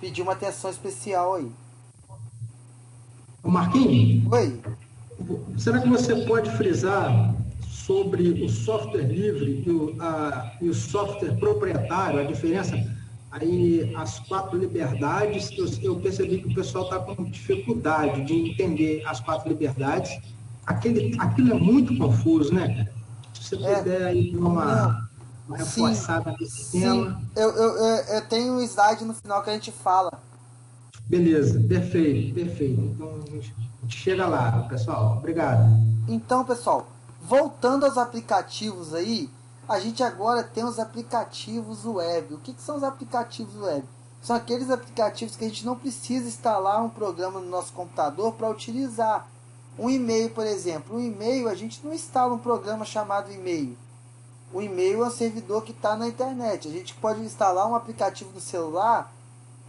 pedi uma atenção especial aí. Marquinhos? Oi? Será que você pode frisar sobre o software livre e o software proprietário, a diferença? Aí, as 4 liberdades, eu percebi que o pessoal está com dificuldade de entender as 4 liberdades. Aquilo é muito confuso, né? Se você puder aí dar uma reforçada nesse tema. Eu tenho um slide no final que a gente fala. Beleza, perfeito. Então, chega lá, pessoal. Obrigado. Então, pessoal, voltando aos aplicativos aí, a gente agora tem os aplicativos web. O que são os aplicativos web? São aqueles aplicativos que a gente não precisa instalar um programa no nosso computador para utilizar. Um e-mail, por exemplo. Um e-mail, a gente não instala um programa chamado e-mail. O e-mail é um servidor que está na internet. A gente pode instalar um aplicativo no celular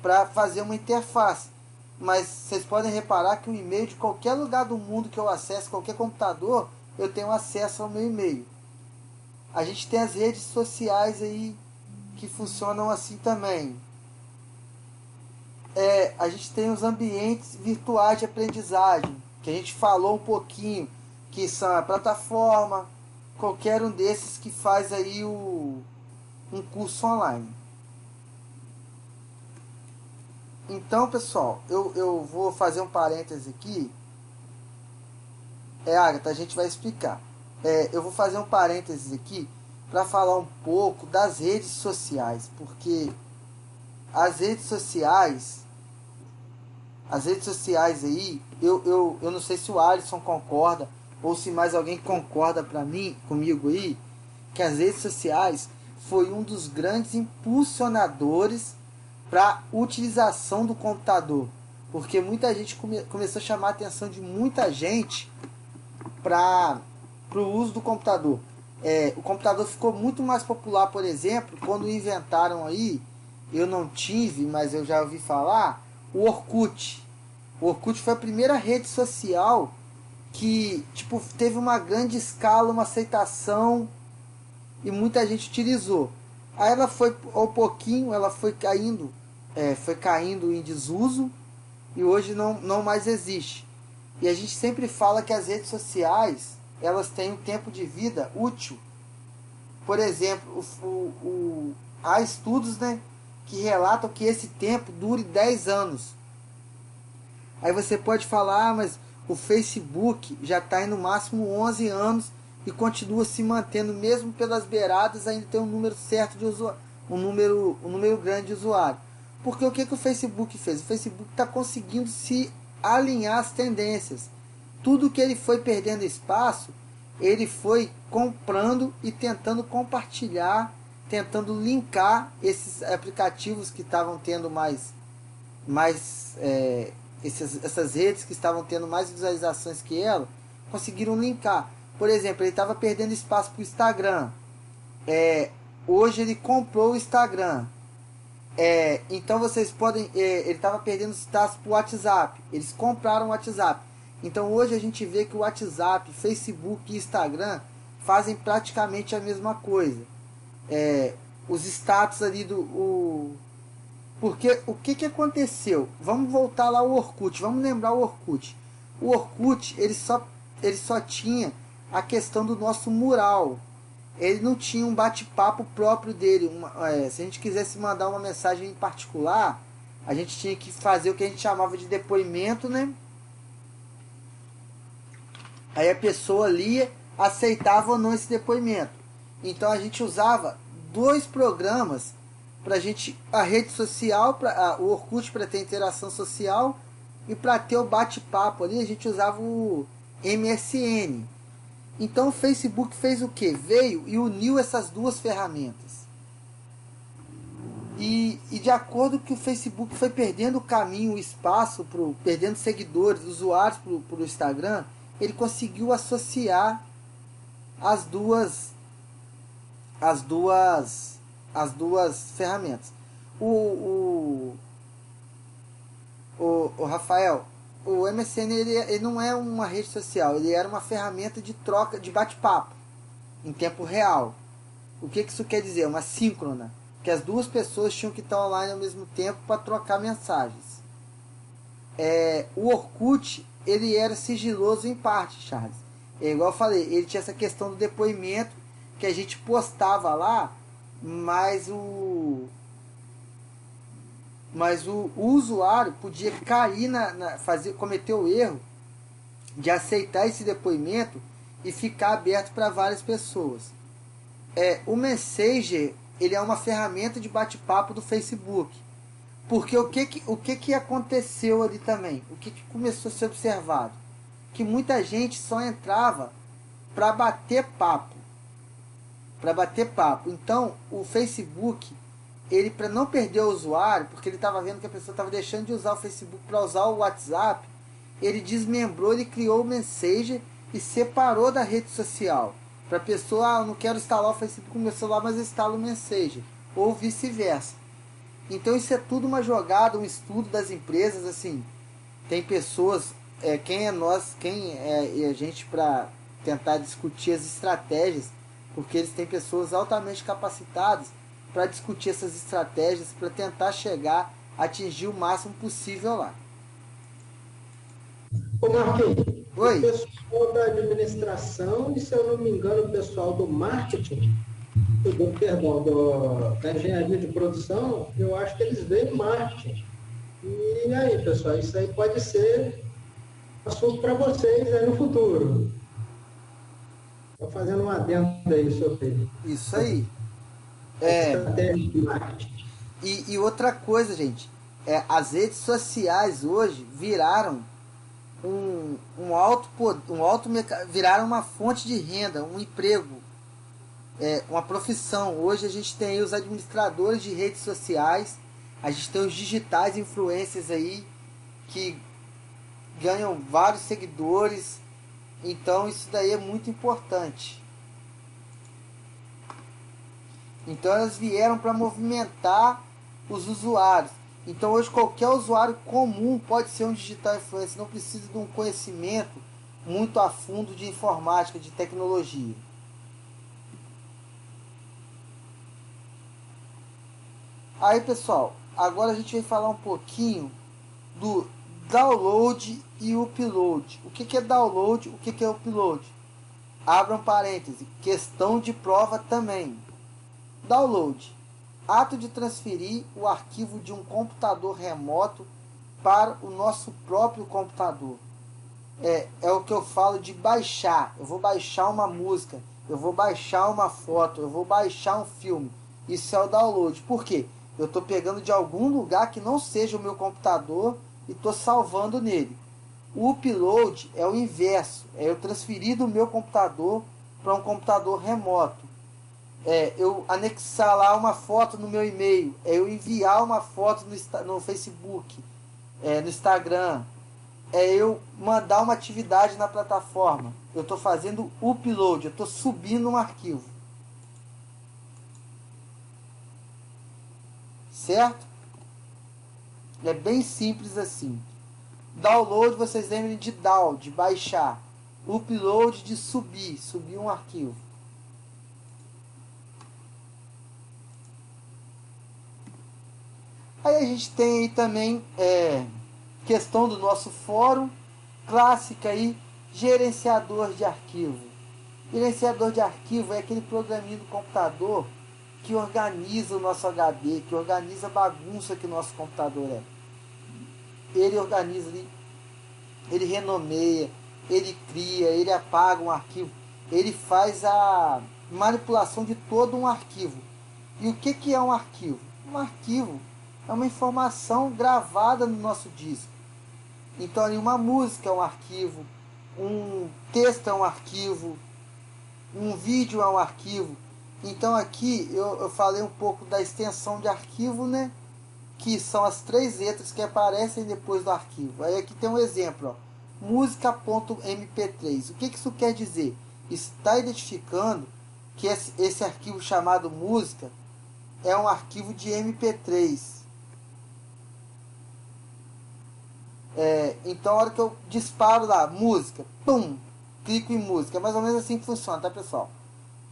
para fazer uma interface. Mas vocês podem reparar que o e-mail de qualquer lugar do mundo que eu acesse, qualquer computador, eu tenho acesso ao meu e-mail. A gente tem as redes sociais aí que funcionam assim também. A gente tem os ambientes virtuais de aprendizagem, que a gente falou um pouquinho, que são a plataforma, qualquer um desses que faz aí um curso online. Então, pessoal, eu vou fazer um parêntese aqui. Agatha, a gente vai explicar. Eu vou fazer um parêntese aqui para falar um pouco das redes sociais, porque as redes sociais aí, eu não sei se o Alisson concorda ou se mais alguém concorda comigo aí, que as redes sociais foi um dos grandes impulsionadores para a utilização do computador, porque muita gente começou a chamar a atenção de muita gente para o uso do computador. O computador ficou muito mais popular, por exemplo, quando inventaram aí, eu não tive, mas eu já ouvi falar, o Orkut. O Orkut foi a primeira rede social que teve uma grande escala, uma aceitação e muita gente utilizou. Aí ela foi, ao pouquinho, ela foi caindo em desuso e hoje não mais existe. E a gente sempre fala que as redes sociais, elas têm um tempo de vida útil. Por exemplo, há estudos, né, que relatam que esse tempo dure 10 anos. Aí você pode falar, mas o Facebook já está no máximo 11 anos e continua se mantendo, mesmo pelas beiradas, ainda tem um número certo de usuários, um número grande de usuários. Porque o que o Facebook fez? O Facebook está conseguindo se alinhar às tendências. Tudo que ele foi perdendo espaço, ele foi comprando e tentando compartilhar, tentando linkar esses aplicativos que estavam tendo essas redes que estavam tendo mais visualizações que ela, conseguiram linkar. Por exemplo, ele estava perdendo espaço para o Instagram. Hoje ele comprou o Instagram. Então vocês podem... ele estava perdendo espaço para o WhatsApp. Eles compraram o WhatsApp. Então hoje a gente vê que o WhatsApp, Facebook e Instagram fazem praticamente a mesma coisa. Os status ali porque o que aconteceu? Vamos voltar lá ao Orkut, vamos lembrar o Orkut. O Orkut, ele só tinha a questão do nosso mural. Ele não tinha um bate-papo próprio dele. Se a gente quisesse mandar uma mensagem em particular, a gente tinha que fazer o que a gente chamava de depoimento, né? Aí a pessoa lia, aceitava ou não esse depoimento. Então a gente usava 2 programas para a rede social, o Orkut para ter interação social e para ter o bate-papo ali a gente usava o MSN. Então o Facebook fez o que? Veio e uniu essas 2 ferramentas. E de acordo com que o Facebook foi perdendo o caminho, o espaço, perdendo seguidores, usuários para o Instagram, ele conseguiu associar as duas ferramentas. O Rafael, o MSN ele não é uma rede social, ele era uma ferramenta de troca, de bate-papo em tempo real. O que isso quer dizer? Uma síncrona, que as 2 pessoas tinham que estar online ao mesmo tempo para trocar mensagens. O Orkut, ele era sigiloso em parte, Charles. Igual eu falei, ele tinha essa questão do depoimento que a gente postava lá, mas o usuário podia cair cometer o erro de aceitar esse depoimento e ficar aberto para várias pessoas. O Messenger, ele é uma ferramenta de bate-papo do Facebook. Porque o que aconteceu ali também? O que começou a ser observado? que muita gente só entrava para bater papo. Para bater papo. Então, o Facebook, ele, para não perder o usuário, porque ele estava vendo que a pessoa estava deixando de usar o Facebook para usar o WhatsApp, ele desmembrou, ele criou o Messenger e separou da rede social. Para a pessoa, eu não quero instalar o Facebook no meu celular, mas eu instalo o Messenger. Ou vice-versa. Então isso é tudo uma jogada, um estudo das empresas, assim. Tem pessoas, quem é a gente para tentar discutir as estratégias, porque eles têm pessoas altamente capacitadas para discutir essas estratégias, para tentar chegar, atingir o máximo possível lá. Ô Marquinhos, o Oi? pessoal da administração e, se eu não me engano, o pessoal do marketing, da engenharia de produção, eu acho que eles veem marketing. E aí, pessoal, isso aí pode ser assunto para vocês aí no futuro. Estou fazendo um adendo aí sobre Isso aí. a estratégia de marketing. E outra coisa, gente, as redes sociais hoje viraram viraram uma fonte de renda, um emprego, uma profissão. Hoje a gente tem aí os administradores de redes sociais, a gente tem os digitais influencers aí que ganham vários seguidores. Então isso daí é muito importante. Então elas vieram para movimentar os usuários. Então hoje qualquer usuário comum pode ser um digital influencer, não precisa de um conhecimento muito a fundo de informática, de tecnologia. Aí pessoal, agora a gente vai falar um pouquinho do download e upload. O que é download? O que é upload? Abram parênteses, questão de prova também. Download, ato de transferir o arquivo de um computador remoto para o nosso próprio computador. É o que eu falo de baixar. Eu vou baixar uma música, eu vou baixar uma foto, eu vou baixar um filme. Isso é o download. Por quê? Eu estou pegando de algum lugar que não seja o meu computador e estou salvando nele. O upload é o inverso. É eu transferir do meu computador para um computador remoto. Eu anexar lá uma foto no meu e-mail. É eu enviar uma foto no Facebook, no Instagram. É eu mandar uma atividade na plataforma. Eu estou fazendo upload. Eu estou subindo um arquivo. Certo? É bem simples assim. Download, vocês lembrem de down, de baixar. Upload, de subir um arquivo. Aí a gente tem aí também questão do nosso fórum, clássica aí, gerenciador de arquivo. Gerenciador de arquivo é aquele programinha do computador que organiza o nosso HD, que organiza a bagunça que o nosso computador é. Ele organiza, ele renomeia, ele cria, ele apaga um arquivo, ele faz a manipulação de todo um arquivo. E o que é um arquivo? Um arquivo é uma informação gravada no nosso disco. Então, ali, uma música é um arquivo, um texto é um arquivo, um vídeo é um arquivo. Então, aqui eu falei um pouco da extensão de arquivo, né? Que são as 3 letras que aparecem depois do arquivo. Aí aqui tem um exemplo, ó, música.mp3. O que isso quer dizer? Está identificando que esse arquivo chamado música é um arquivo de MP3. Então, a hora que eu disparo lá, música, pum, clico em música. É mais ou menos assim que funciona, tá, pessoal?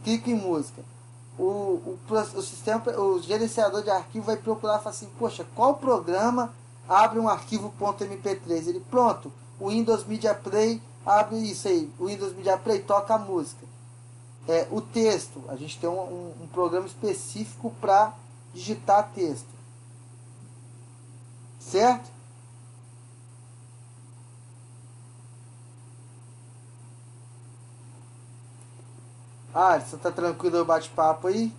Clico em música. O sistema, o gerenciador de arquivo vai procurar e falar assim, poxa, qual programa abre um arquivo .mp3? Ele, pronto, o Windows Media Play abre isso aí. O Windows Media Play toca a música. O texto, a gente tem um programa específico para digitar texto. Certo? Você tá tranquilo o bate-papo aí?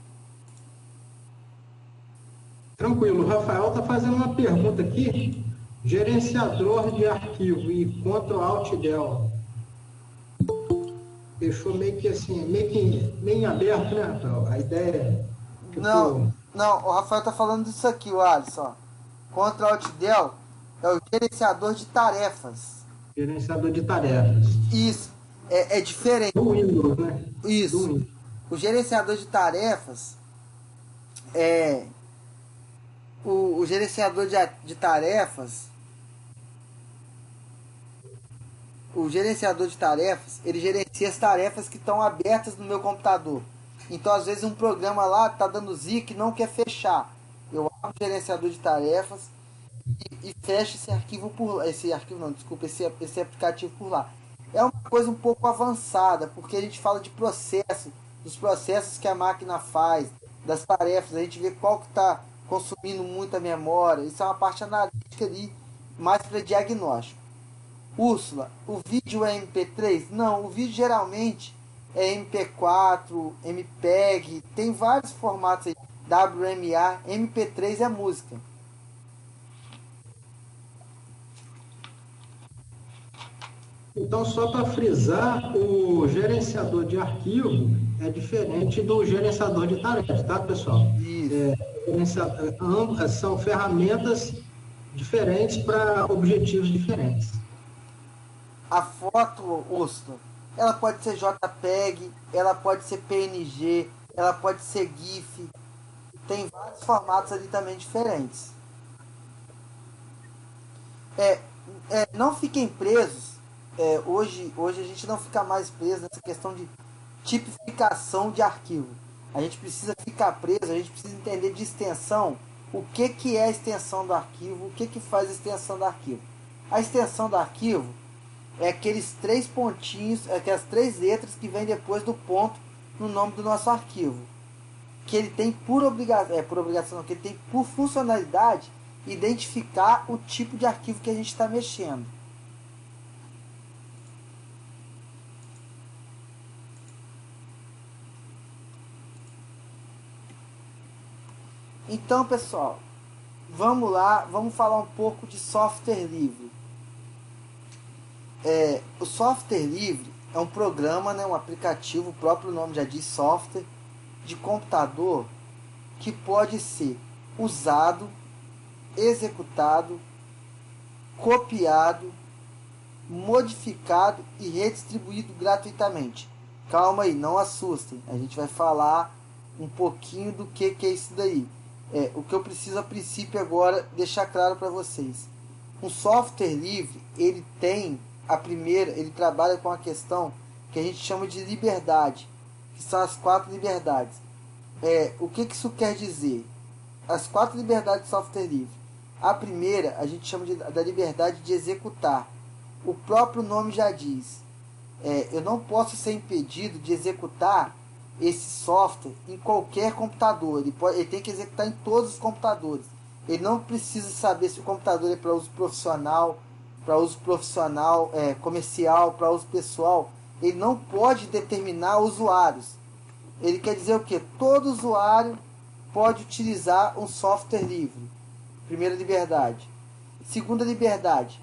Tranquilo. O Rafael está fazendo uma pergunta aqui. Gerenciador de arquivo e Ctrl Alt Del. deixou meio que assim, meio em aberto, né, Rafael? A ideia, Não, tipo, não, o Rafael tá falando disso aqui, o Alisson. Ó. Contra Alt Del é o gerenciador de tarefas. gerenciador de tarefas. Isso, é diferente. Do Windows, né? Do Isso. Windows. O gerenciador de tarefas é o gerenciador de tarefas. O gerenciador de tarefas, ele gerencia as tarefas que estão abertas no meu computador. Então, às vezes, um programa lá está dando zica e não quer fechar. Eu abro o gerenciador de tarefas e fecho esse arquivo por lá. Esse arquivo não, desculpa, esse aplicativo por lá. É uma coisa um pouco avançada, porque a gente fala de processo, dos processos que a máquina faz, das tarefas, a gente vê qual que está consumindo muita memória. Isso é uma parte analítica ali, mais para diagnóstico. Úrsula, o vídeo é MP3? Não, o vídeo geralmente é MP4, MPEG, tem vários formatos aí, WMA, MP3 é música. Então, só para frisar, o gerenciador de arquivo é diferente do gerenciador de tarefas, tá, pessoal? Isso. Ambas são ferramentas diferentes para objetivos diferentes. A foto, Úrsula, ela pode ser JPEG, ela pode ser PNG, ela pode ser GIF, tem vários formatos ali também diferentes. É, não fiquem presos. Hoje a gente não fica mais preso nessa questão de tipificação de arquivo. A gente precisa ficar preso, a gente precisa entender de extensão, o que é a extensão do arquivo, o que faz a extensão do arquivo. A extensão do arquivo é aqueles três pontinhos, aquelas três letras que vem depois do ponto no nome do nosso arquivo. Que ele tem por obrigação, por obrigação não, que ele tem por funcionalidade identificar o tipo de arquivo que a gente está mexendo. Então, pessoal, vamos lá, vamos falar um pouco de software livre. O software livre é um programa, né, um aplicativo, o próprio nome já diz software, de computador que pode ser usado, executado, copiado, modificado e redistribuído gratuitamente. Calma aí, não assustem. A gente vai falar um pouquinho do que é isso daí. O que eu preciso a princípio agora deixar claro para vocês. Um software livre, ele trabalha com a questão que a gente chama de liberdade, que são as 4 liberdades. O que isso quer dizer? As 4 liberdades de software livre. A primeira, a gente chama da liberdade de executar. O próprio nome já diz. Eu não posso ser impedido de executar esse software em qualquer computador. Ele tem que executar em todos os computadores. Ele não precisa saber se o computador é para uso profissional, comercial, para uso pessoal. Ele não pode determinar usuários. Ele quer dizer o quê? Todo usuário pode utilizar um software livre. Primeira liberdade. Segunda liberdade,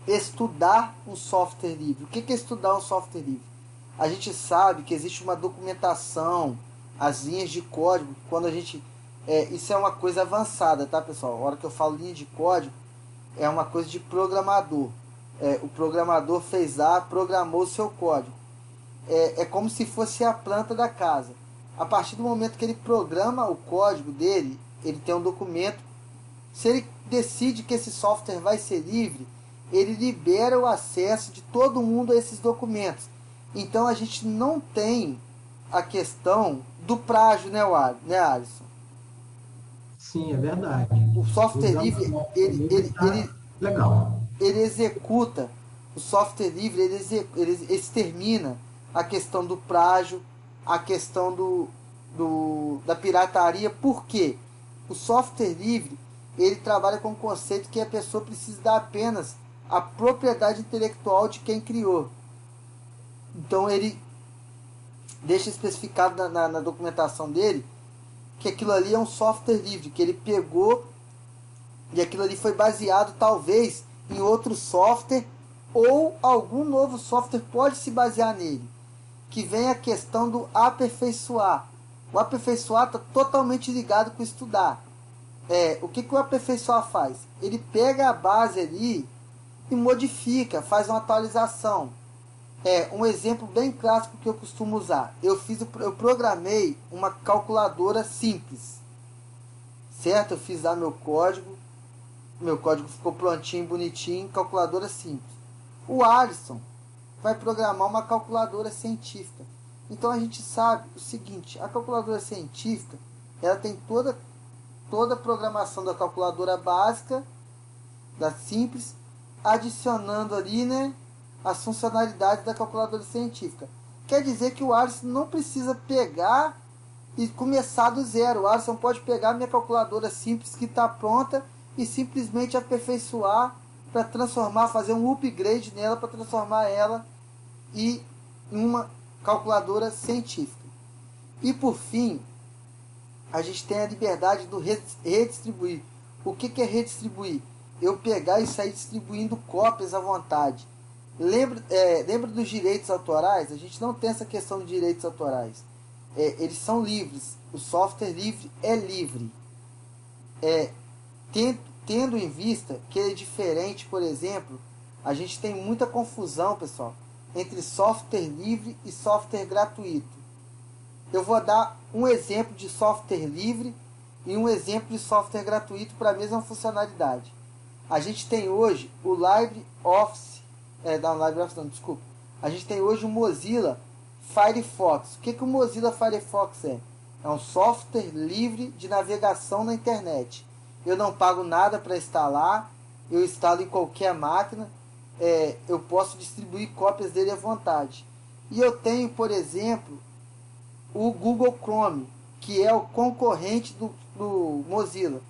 estudar um software livre. O que é estudar um software livre? A gente sabe que existe uma documentação, as linhas de código, quando a gente... isso é uma coisa avançada, tá, pessoal? A hora que eu falo linha de código, é uma coisa de programador. O programador fez lá, programou o seu código. É como se fosse a planta da casa. A partir do momento que ele programa o código dele, ele tem um documento. Se ele decide que esse software vai ser livre, ele libera o acesso de todo mundo a esses documentos. Então a gente não tem a questão do plágio, né, Alisson? Sim, é verdade. O software Usando livre, o livre tá legal. ele executa, o software livre, ele extermina a questão do plágio, a questão da pirataria. Por quê? O software livre, ele trabalha com o conceito que a pessoa precisa dar apenas a propriedade intelectual de quem criou. Então ele deixa especificado na documentação dele que aquilo ali é um software livre, que ele pegou e aquilo ali foi baseado talvez em outro software ou algum novo software pode se basear nele. que vem a questão do aperfeiçoar. O aperfeiçoar está totalmente ligado com estudar. O que o aperfeiçoar faz? Ele pega a base ali e modifica, faz uma atualização. Um exemplo bem clássico que eu costumo usar. Eu programei uma calculadora simples, certo? Eu fiz lá meu código ficou prontinho, bonitinho, calculadora simples. O Alisson vai programar uma calculadora científica. Então a gente sabe o seguinte: a calculadora científica, ela tem toda a programação da calculadora básica, da simples, adicionando ali, né, as funcionalidades da calculadora científica. Quer dizer que o Alisson não precisa pegar e começar do zero. O Alisson pode pegar a minha calculadora simples que está pronta e simplesmente aperfeiçoar para transformar, fazer um upgrade nela para transformar ela em uma calculadora científica. E por fim, a gente tem a liberdade do redistribuir. O que é redistribuir? Eu pegar e sair distribuindo cópias à vontade. Lembra dos direitos autorais? A gente não tem essa questão de direitos autorais. Eles são livres. O software livre é livre. Tendo em vista que é diferente, por exemplo, a gente tem muita confusão, pessoal, entre software livre e software gratuito. Eu vou dar um exemplo de software livre e um exemplo de software gratuito para a mesma funcionalidade. A gente tem hoje o LibreOffice, desculpa. A gente tem hoje o Mozilla Firefox. O que o Mozilla Firefox é? É um software livre de navegação na internet. Eu não pago nada para instalar, eu instalo em qualquer máquina, eu posso distribuir cópias dele à vontade. E eu tenho, por exemplo, o Google Chrome, que é o concorrente do Mozilla.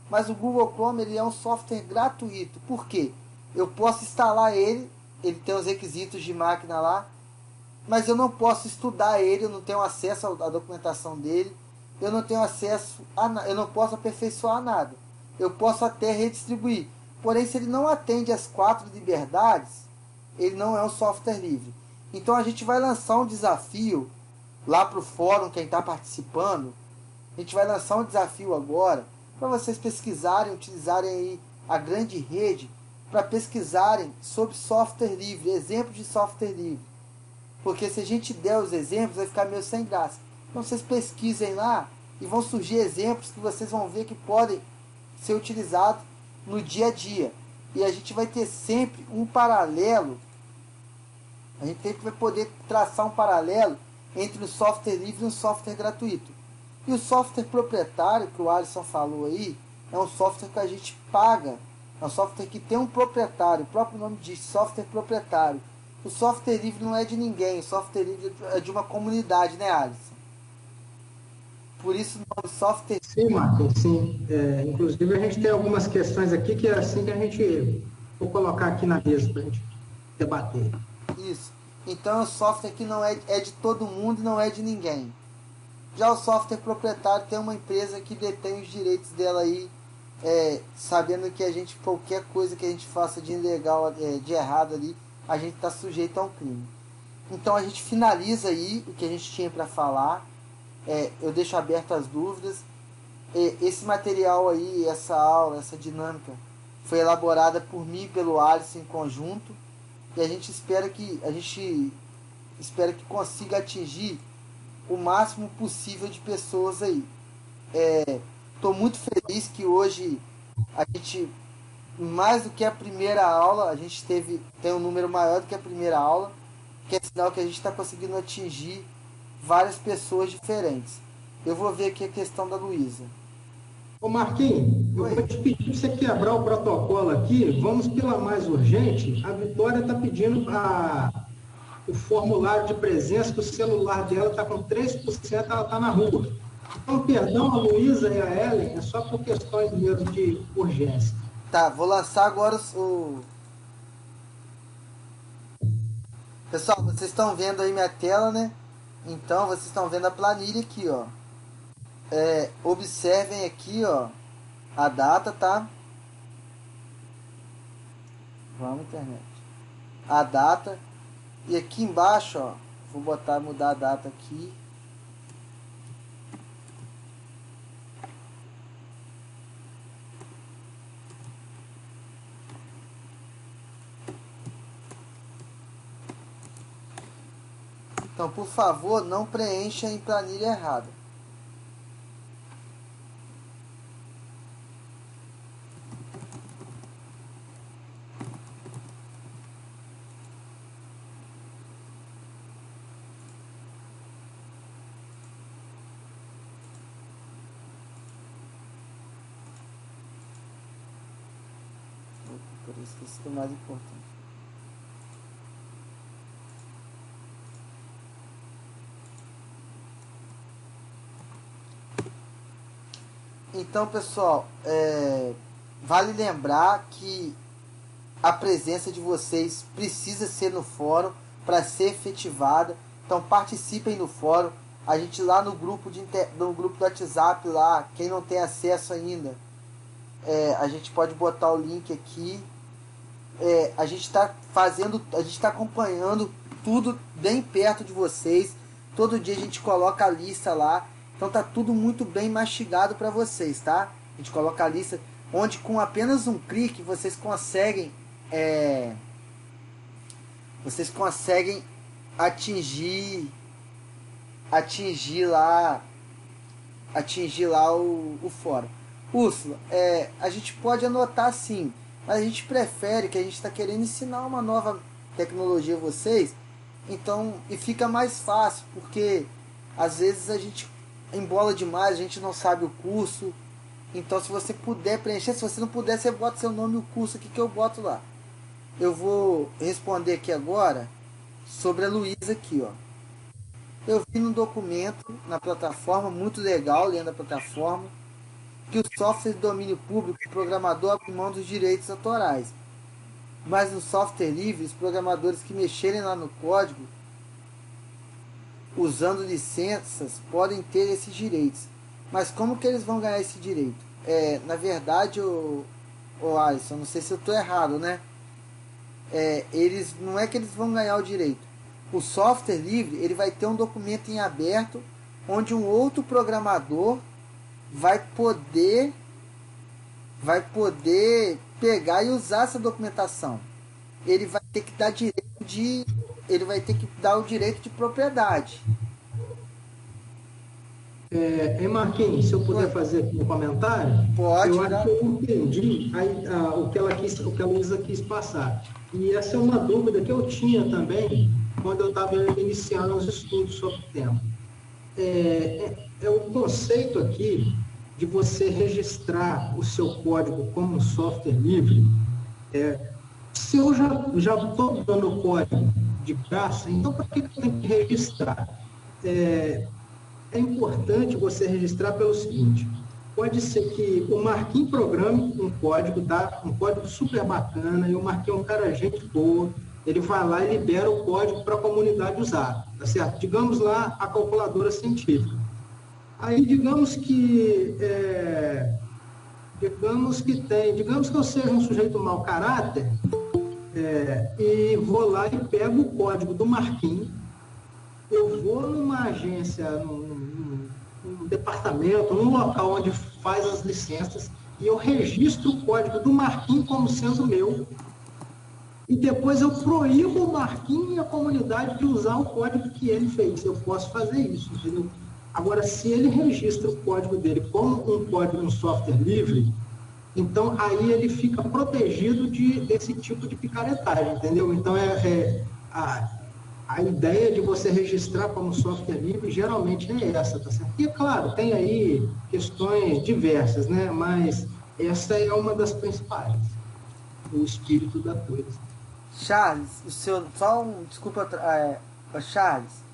Mas o Google Chrome ele é um software gratuito. Por quê? Eu posso instalar ele tem os requisitos de máquina lá, mas eu não posso estudar ele, eu não tenho acesso à documentação dele, eu não tenho acesso eu não posso aperfeiçoar nada. Eu posso até redistribuir. Porém, se ele não atende às 4 liberdades, ele não é um software livre. Então a gente vai lançar um desafio lá para o fórum, quem está participando, a gente vai lançar um desafio agora para vocês pesquisarem, utilizarem aí a grande rede para pesquisarem sobre software livre, exemplos de software livre. Porque se a gente der os exemplos, vai ficar meio sem graça. Então vocês pesquisem lá e vão surgir exemplos que vocês vão ver que podem ser utilizados no dia a dia. E a gente vai ter sempre um paralelo, a gente sempre vai poder traçar um paralelo entre um software livre e um software gratuito. E o software proprietário, que o Alisson falou aí, é um software que a gente paga. É um software que tem um proprietário. O próprio nome diz software proprietário. O software livre não é de ninguém. O software livre é de uma comunidade, né, Alisson? Por isso o nome software... Sim, Marcos, sim. Inclusive a gente tem algumas questões aqui que é assim que a gente vou colocar aqui na mesa para a gente debater. Isso. Então é um software que não é de todo mundo e não é de ninguém. Já o software proprietário tem uma empresa que detém os direitos dela aí, sabendo que qualquer coisa que a gente faça de ilegal, de errado ali, a gente está sujeito a um crime. Então a gente finaliza aí o que a gente tinha para falar. Eu deixo aberto as dúvidas. Esse material aí, essa aula, essa dinâmica, foi elaborada por mim e pelo Alisson em conjunto. E a gente espera que consiga atingir o máximo possível de pessoas aí. Estou muito feliz que hoje a gente, mais do que a primeira aula, a gente tem um número maior do que a primeira aula, que é sinal que a gente está conseguindo atingir várias pessoas diferentes. Eu vou ver aqui a questão da Luísa. Ô Marquinhos, eu vou te pedir para você quebrar o protocolo aqui. Vamos pela mais urgente. A Vitória está pedindo o formulário de presença, que o celular dela está com 3%, ela está na rua. Então, perdão a Luísa e a Ellen, é só por questões mesmo de urgência. Tá, vou lançar agora o... Pessoal, vocês estão vendo aí minha tela, né? Então, vocês estão vendo a planilha aqui, ó. Observem aqui, ó, a data, tá? Vamos, internet. A data. E aqui embaixo, ó, vou botar, mudar a data aqui. Então, por favor, não preencha em planilha errada. Por isso que isso é o mais importante. Então, pessoal, vale lembrar que a presença de vocês precisa ser no fórum para ser efetivada. Então, participem no fórum. A gente lá no grupo no grupo do WhatsApp lá, quem não tem acesso ainda, a gente pode botar o link aqui. A gente está acompanhando tudo bem perto de vocês. Todo dia a gente coloca a lista lá. Então tá tudo muito bem mastigado para vocês, tá? A gente coloca a lista onde com apenas um clique vocês conseguem atingir lá o fórum. Úrsula, a gente pode anotar sim, mas a gente prefere que a gente está querendo ensinar uma nova tecnologia a vocês, então, e fica mais fácil, porque às vezes a gente embola demais, a gente não sabe o curso. Então, se você puder preencher, se você não puder, você bota seu nome e o curso aqui que eu boto lá. Eu vou responder aqui agora sobre a Luísa aqui, ó. Eu vi num documento na plataforma, muito legal, lendo a plataforma, que o software de domínio público, o programador abre mão dos direitos autorais. Mas no software livre, os programadores que mexerem lá no código usando licenças podem ter esses direitos. Mas como que eles vão ganhar esse direito? Na verdade, o Alisson, não sei se eu estou errado, né? Não é que eles vão ganhar o direito. O software livre, ele vai ter um documento em aberto onde um outro programador vai poder pegar e usar essa documentação. Ele vai ter que dar o direito de propriedade. Marquinhos, se eu puder fazer aqui um comentário, pode. Eu acho que eu entendi o que a Luísa quis passar. E essa é uma dúvida que eu tinha também quando eu estava iniciando os estudos sobre o tema. O conceito aqui de você registrar o seu código como um software livre. Se eu já estou dando código de graça, então para que eu tenho que registrar? É importante você registrar pelo seguinte: pode ser que o Marquinhos programe um código, tá? Um código super bacana, e o Marquinhos é um cara gente boa, ele vai lá e libera o código para a comunidade usar, tá certo? Digamos lá a calculadora científica. Aí digamos que eu seja um sujeito mau caráter, e vou lá e pego o código do Marquinhos, eu vou numa agência, num departamento, num local onde faz as licenças, e eu registro o código do Marquinhos como sendo meu, e depois eu proíbo o Marquinhos e a comunidade de usar o código que ele fez. Eu posso fazer isso, entendeu? Agora, se ele registra o código dele como um código, um software livre, então aí ele fica protegido desse tipo de picaretagem, entendeu? Então, a ideia de você registrar como software livre geralmente é essa, tá certo? E, claro, tem aí questões diversas, né? Mas essa é uma das principais, o espírito da coisa. Charles, desculpa, Charles,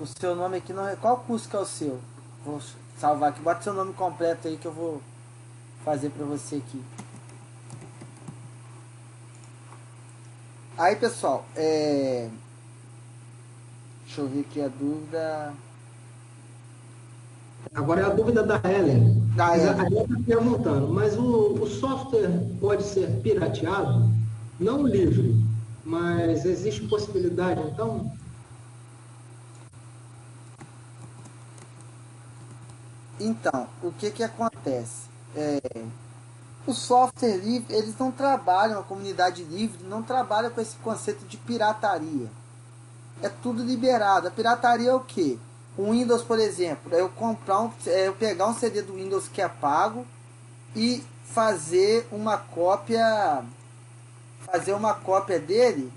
o seu nome aqui não é. Qual curso que é o seu? Vou salvar aqui, bota seu nome completo aí que eu vou fazer para você aqui. Aí, pessoal, deixa eu ver aqui a dúvida. Agora é a dúvida da Helen. A gente está perguntando, mas o software pode ser pirateado? Não livre, mas existe possibilidade, então? Então, o que que acontece? O software livre, eles não trabalham, a comunidade livre não trabalha com esse conceito de pirataria. É tudo liberado. A pirataria é o quê? O Windows, por exemplo, é eu pegar um CD do Windows que é pago e fazer uma cópia dele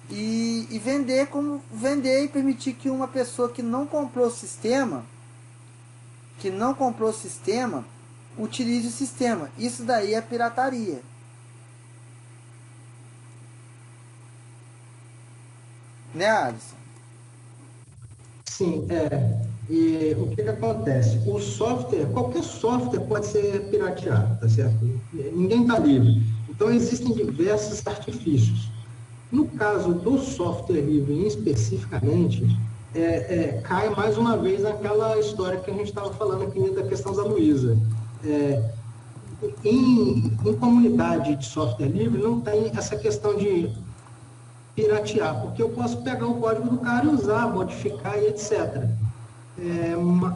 e vender e permitir que uma pessoa que não comprou o sistema, utilize o sistema. Isso daí é pirataria. Né, Alisson? Sim, é. E o que acontece? O software, qualquer software pode ser pirateado, tá certo? Ninguém está livre. Então, existem diversos artifícios. No caso do software livre especificamente, cai mais uma vez naquela história que a gente estava falando aqui da questão da Luísa. É, em comunidade de software livre, não tem essa questão de piratear, porque eu posso pegar o código do cara e usar, modificar e etc.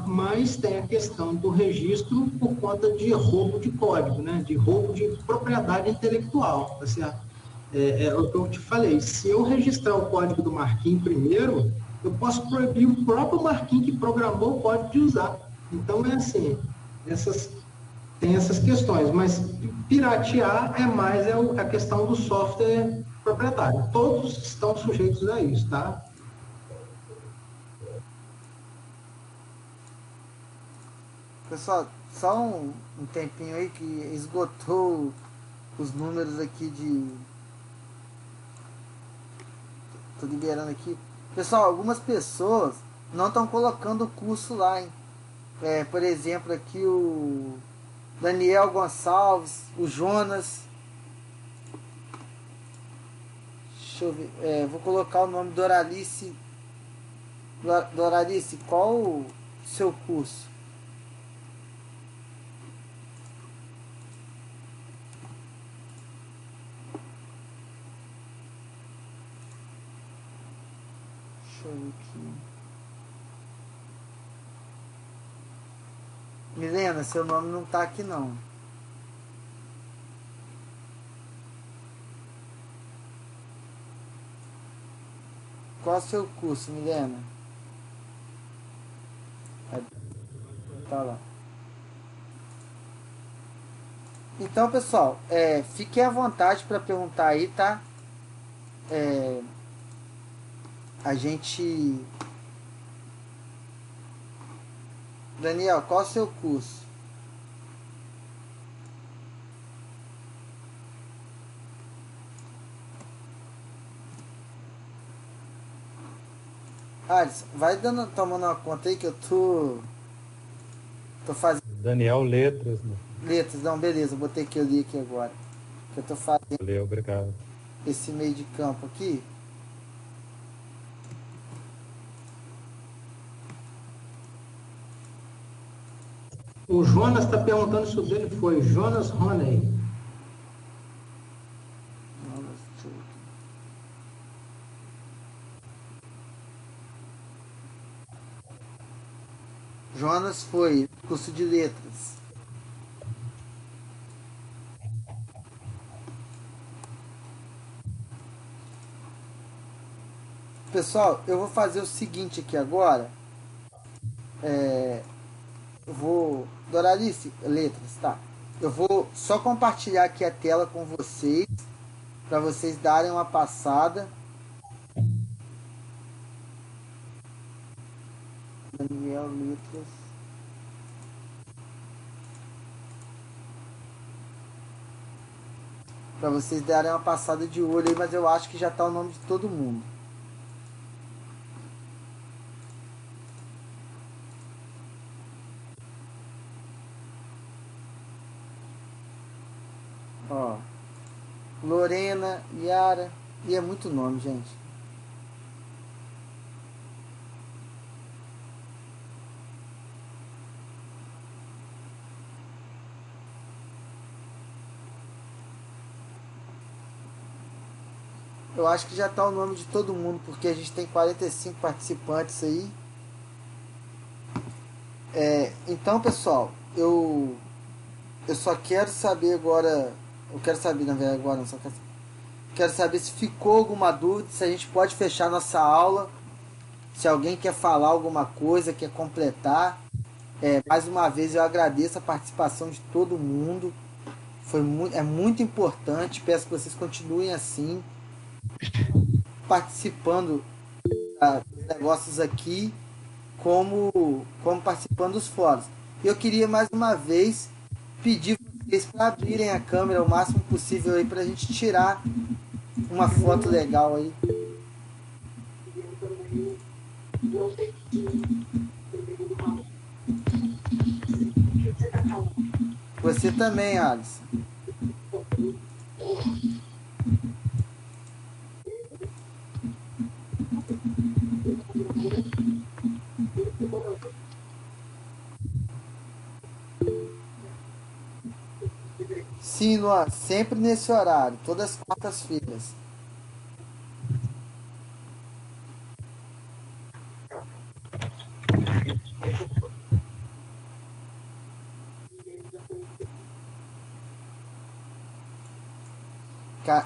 Mas tem a questão do registro por conta de roubo de código, né? De roubo de propriedade intelectual, tá certo? É o que eu te falei, se eu registrar o código do Marquinhos primeiro, eu posso proibir o próprio Marquinhos que programou o código de usar. Então, é assim, tem essas questões, mas piratear é mais a questão do software proprietário. Todos estão sujeitos a isso, tá? Pessoal, só um tempinho aí que esgotou os números aqui de. Tô liberando aqui. Pessoal, algumas pessoas não estão colocando o curso lá, hein? Por exemplo, aqui o Daniel Gonçalves, o Jonas. Deixa eu ver. Vou colocar o nome Doralice. Doralice, qual o seu curso? Deixa eu ver aqui. Milena, seu nome não tá aqui não. Qual é o seu curso, Milena? Tá lá. Então, pessoal, fiquem à vontade para perguntar aí, tá? É, a gente. Daniel, qual é o seu curso? Alisson, vai tomando uma conta aí que eu tô fazendo Daniel Letras, né? letras. Não, beleza, vou ter que eu li aqui agora. Que eu tô fazendo Valeu, obrigado. esse meio de campo aqui. O Jonas está perguntando se o dele foi Jonas Honey. Jonas foi curso de letras. Pessoal, eu vou fazer o seguinte aqui agora. Eu vou. Doralice, letras, tá? Eu vou só compartilhar aqui a tela com vocês, para vocês darem uma passada. Daniel Letras. Para vocês darem uma passada de olho aí, mas eu acho que já tá o nome de todo mundo. Ó, Lorena, Yara, e é muito nome, gente. Eu acho que já tá o nome de todo mundo, porque a gente tem 45 participantes aí. Então, pessoal, eu só quero saber agora. Eu quero saber, na verdade, agora não, só quero saber se ficou alguma dúvida, se a gente pode fechar nossa aula, se alguém quer falar alguma coisa, quer completar. Mais uma vez eu agradeço a participação de todo mundo. É muito importante. Peço que vocês continuem assim, participando dos negócios aqui, como participando dos fóruns. Eu queria mais uma vez pedir vocês para abrirem a câmera o máximo possível aí para a gente tirar uma foto legal aí. Você também, Alisson. Sim, Luan, sempre nesse horário, todas as quartas-feiras.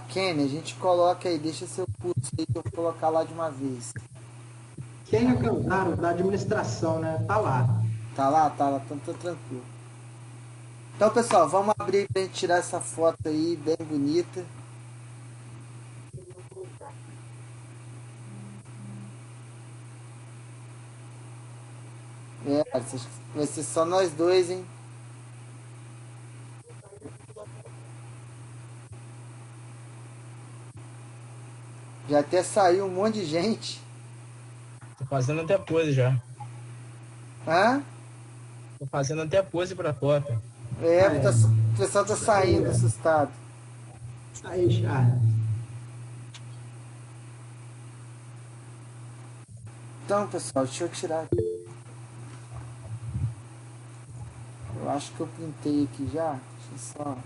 Kenny, a gente coloca aí, deixa seu curso aí que eu vou colocar lá de uma vez. Quem é Cantaro, da administração, né? Tá lá. Tá lá, então tá tranquilo. Então, pessoal, vamos abrir pra gente tirar essa foto aí, bem bonita. Vai ser só nós dois, hein? Já até saiu um monte de gente. Tô fazendo até pose já. Hã? Tô fazendo até pose pra foto. Ah, é. O pessoal tá saindo assustado. Aí, Charles. Então, pessoal, deixa eu tirar aqui. Eu acho que eu printei aqui já. Deixa eu só.